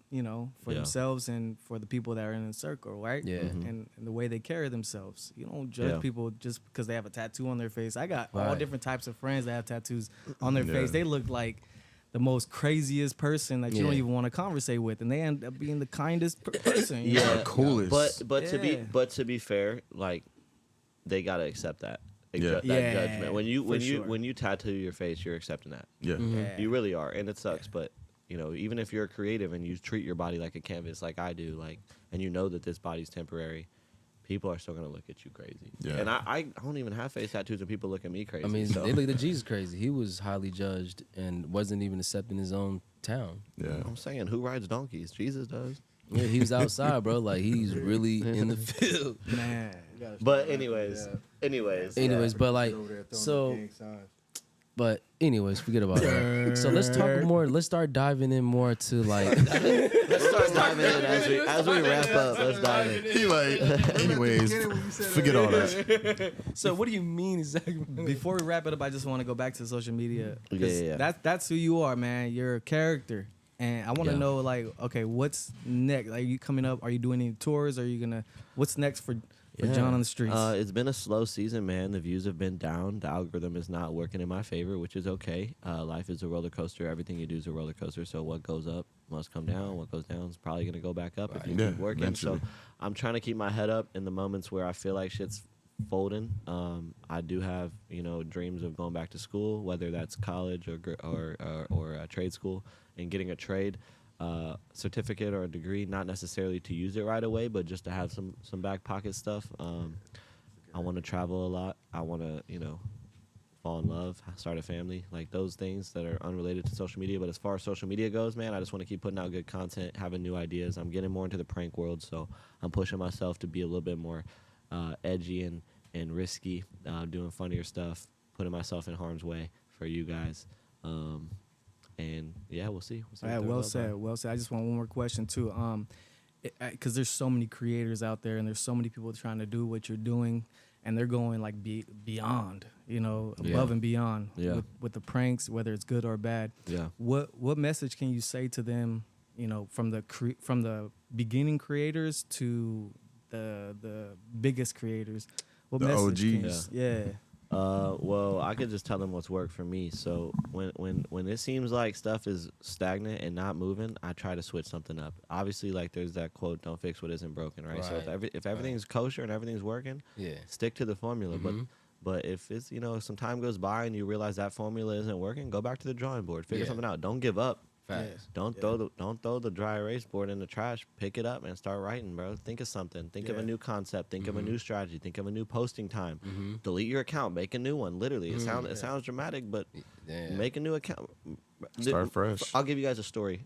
Yeah. themselves and for the people that are in the circle, right? Yeah. Mhm. And the way they carry themselves. You don't judge Yeah. people just because they have a tattoo on their face. I got all Right. different types of friends that have tattoos on their Yeah. face. They look like the most craziest person that you don't Yeah. even want to conversate with, and they end up being the kindest person. you know? Yeah, The coolest. But Yeah. to be fair, like they gotta accept that. Yeah. That Yeah, judgment. When for you sure. when you tattoo your face, you're accepting that. Yeah. Yeah. You really are, and it sucks. But even if you're creative and you treat your body like a canvas, like I do, and you know that this body's temporary, people are still gonna look at you crazy. Yeah. And I don't even have face tattoos, and people look at me crazy. I mean, so. they looked at Jesus crazy. He was highly judged and wasn't even accepted in his own town. Yeah. I'm saying, who rides donkeys? Jesus does. Yeah, he was outside, bro. Like he's really in the field. Man. But anyways, Anyways, but like, so, but anyways, forget about that. So let's talk more. Let's start diving in more to like. let's start diving in as we wrap up. Let's dive in. He like, anyways, forget all that. So what do you mean exactly? Before we wrap it up, I just want to go back to social media. 'Cause Yeah. That's who you are, man. You're a character, and I want to Yeah. know, like, okay, what's next? Like, you coming up? Are you doing any tours? Are you gonna? What's next for John on the streets? It's been a slow season, man. The views have been down. The algorithm is not working in my favor, which is okay. Life is a roller coaster. Everything you do is a roller coaster. So what goes up must come down. What goes down is probably going to go back up if you Yeah, keep working. eventually. So I'm trying to keep my head up in the moments where I feel like shit's folding. I do have dreams of going back to school, whether that's college or trade school, and getting a trade. Certificate or a degree, not necessarily to use it right away, but just to have some back pocket stuff. I want to travel a lot. I want to, fall in love, start a family, like those things that are unrelated to social media. But as far as social media goes, man, I just want to keep putting out good content, having new ideas. I'm getting more into the prank world, so I'm pushing myself to be a little bit more edgy and risky, doing funnier stuff, putting myself in harm's way for you guys. And yeah, we'll see. All right, well said. Well said. I just want one more question too. Because there's so many creators out there, and there's so many people trying to do what you're doing, and they're going like beyond, above and beyond with the pranks, whether it's good or bad. Yeah. What message can you say to them? From the beginning creators to the biggest creators. What The message can you OGs. Yeah. Well, I could just tell them what's worked for me. So when it seems like stuff is stagnant and not moving, I try to switch something up. Obviously, like there's that quote, "Don't fix what isn't broken," right? So Right. if everything's kosher and everything's working, Yeah. stick to the formula. But if it's some time goes by and you realize that formula isn't working, go back to the drawing board, figure Yeah. something out. Don't give up. Facts. Don't throw the dry erase board in the trash. Pick it up and start writing, bro. Think of something. Think of a Yeah. new concept. Think of a new strategy. Think of a new posting time. Delete your account. Make a new one. Literally, it sounds dramatic, but Yeah. make a new account. Start fresh. I'll give you guys a story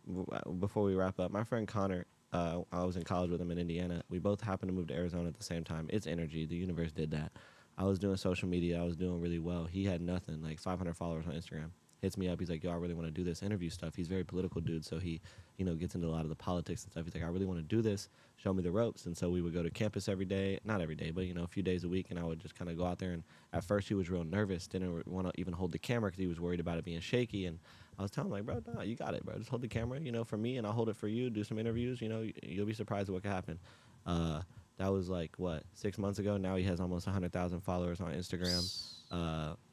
before we wrap up. My friend Connor, I was in college with him in Indiana. We both happened to move to Arizona at the same time. It's energy. The universe did that. I was doing social media. I was doing really well. He had nothing, like 500 followers on Instagram. hits me up. He's like, yo, I really want to do this interview stuff. He's a very political dude, so he, gets into a lot of the politics and stuff. He's like, I really want to do this. Show me the ropes. And so we would go to campus every day, not every day, but a few days a week, and I would just kind of go out there. And at first he was real nervous, didn't want to even hold the camera because he was worried about it being shaky. And I was telling him, like, bro, nah, you got it, bro. Just hold the camera, for me, and I'll hold it for you. Do some interviews, you'll be surprised at what could happen. That was like, 6 months ago. Now he has almost 100,000 followers on Instagram.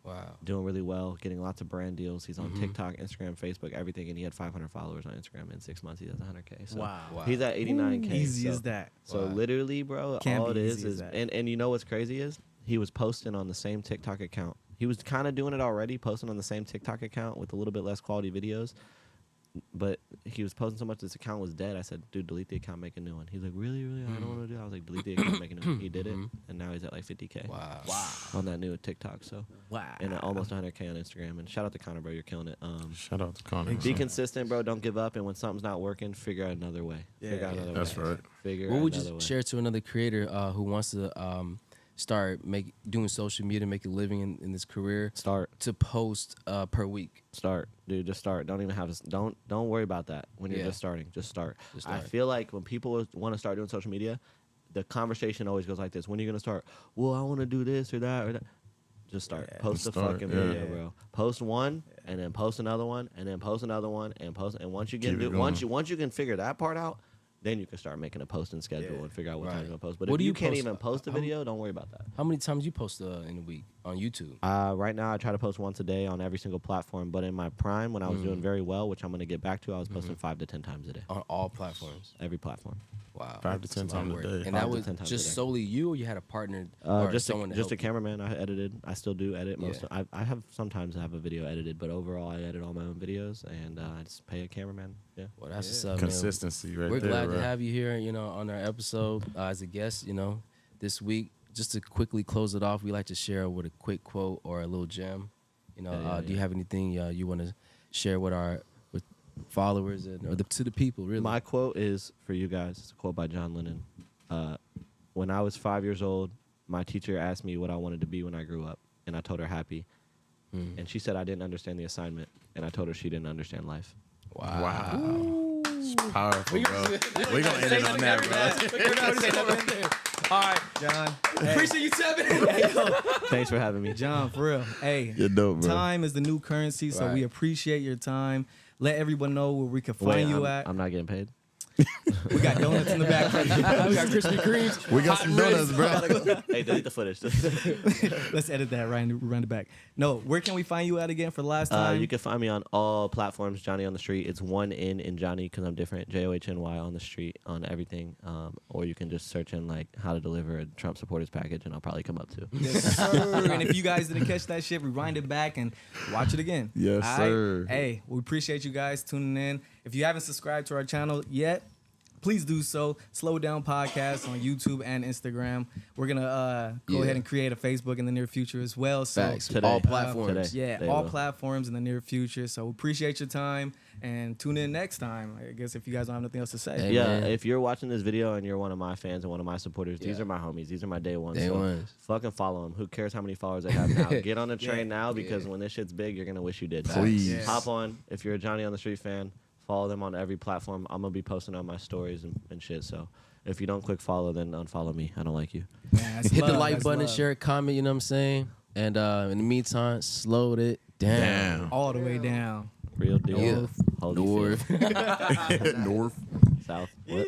Wow. Doing really well, getting lots of brand deals. He's on TikTok, Instagram, Facebook, everything, and he had 500 followers on Instagram. In 6 months, he has 100K. So Wow. he's at 89K. Easy so, as that. So Wow. literally, bro, Can't all it be is easy as is, that. and you know what's crazy is he was posting on the same TikTok account. He was kind of doing it already, posting on the same TikTok account with a little bit less quality videos. But he was posting so much this account was dead. I said, dude, delete the account, make a new one. He's like, really? I don't want to do it. I was like, delete the account, make a new one. He did it, and now he's at like 50K. Wow. On that new TikTok. So Wow. and almost 100K on Instagram. And shout out to Connor, bro, you're killing it. Shout out to Connor. Be consistent, bro. Don't give up. And when something's not working, figure out another way. Figure out another That's way. right. Figure What out would another you way. share to another creator who wants to start doing social media, make a living in this career, Start. to post per week? Start, dude. Just start. Don't even have to. Don't worry about that when you're Yeah. just starting. Just start. Just I start. feel like when people want to start doing social media, the conversation always goes like this: when are you gonna start? Well, I want to do this or that or that. Just start. Yeah. Post a Start, fucking yeah. video, bro. Post one, and then post another one, and then post another one, and post. And once you get Keep it do, going. once you can figure that part out, then you can start making a posting schedule Yeah. and figure out what time Right. you're gonna post. But What if do you you can't post? even post a How- video, don't worry about that. How many times you post in a week on YouTube? Right now, I try to post once a day on every single platform. But in my prime, when I was doing very well, which I'm going to get back to, I was posting 5 to 10 times a day. On all platforms. Every platform. Wow. 5 to 10 That's a lot of times a work. day. And 5 that to was 10 times a just day. solely you, or you had a partner or Just someone a to help you? cameraman. I edited. I still do edit most. Yeah. I have sometimes have a video edited, but overall, I edit all my own videos, and I just pay a cameraman. Yeah. Well, that's what's up, man. Consistency right We're there. glad bro. to have you here, on our episode as a guest, this week. Just to quickly close it off, we like to share with a quick quote or a little gem. Do you have anything you want to share with our followers or to the people, really? My quote is for you guys. It's a quote by John Lennon. When I was 5 years old, my teacher asked me what I wanted to be when I grew up, and I told her happy. And she said I didn't understand the assignment, and I told her she didn't understand life. Wow. It's powerful, bro. We're going to end it on that, bro. We're not saying nothing there. All right, John. Appreciate you, Tevin. Thanks for having me. John, for real. Hey, You're dope, bro. time is the new currency, so we Right. appreciate your time. Let everyone know where we can find Wait, you I'm, at. I'm not getting paid. We got donuts in the back. we got Krispy Kremes. We got some donuts, bro. Hey, delete the footage. Let's edit that right and run it back. No, where can we find you at again for the last time? You can find me on all platforms. Johnny on the street. It's one N in Johnny because I'm different. JOHNY on the street on everything. Or you can just search in like how to deliver a Trump supporters package, and I'll probably come up too. Yes, sir. And if you guys didn't catch that shit, rewind it back and watch it again. Yes, All right? sir. Hey, we appreciate you guys tuning in. If you haven't subscribed to our channel yet, please do so. Slow Down Podcast on YouTube and Instagram. We're gonna go Yeah. ahead and create a Facebook in the near future as well. So Facts. Today. All platforms. Today. yeah, They all will. platforms in the near future. So appreciate your time and tune in next time. I guess if you guys don't have nothing else to say. Hey, Yeah, man. if you're watching this video and you're one of my fans and one of my supporters, these Yeah. are my homies. These are my day ones. Day so ones. Fucking follow them. Who cares how many followers they have now? Get on the train Yeah. now because Yeah. when this shit's big, you're gonna wish you did. Please. Yeah. Hop on. If you're a Johnny on the Street fan, follow them on every platform. I'm gonna be posting on my stories and shit. So if you don't click follow, then unfollow me. I don't like you. Man, that's Hit the love, like that's button, love. share a comment, you know what I'm saying? And in the meantime, slow it down. Damn. all the way down. Real deal. Yeah. Holyfield. North. North. South. What?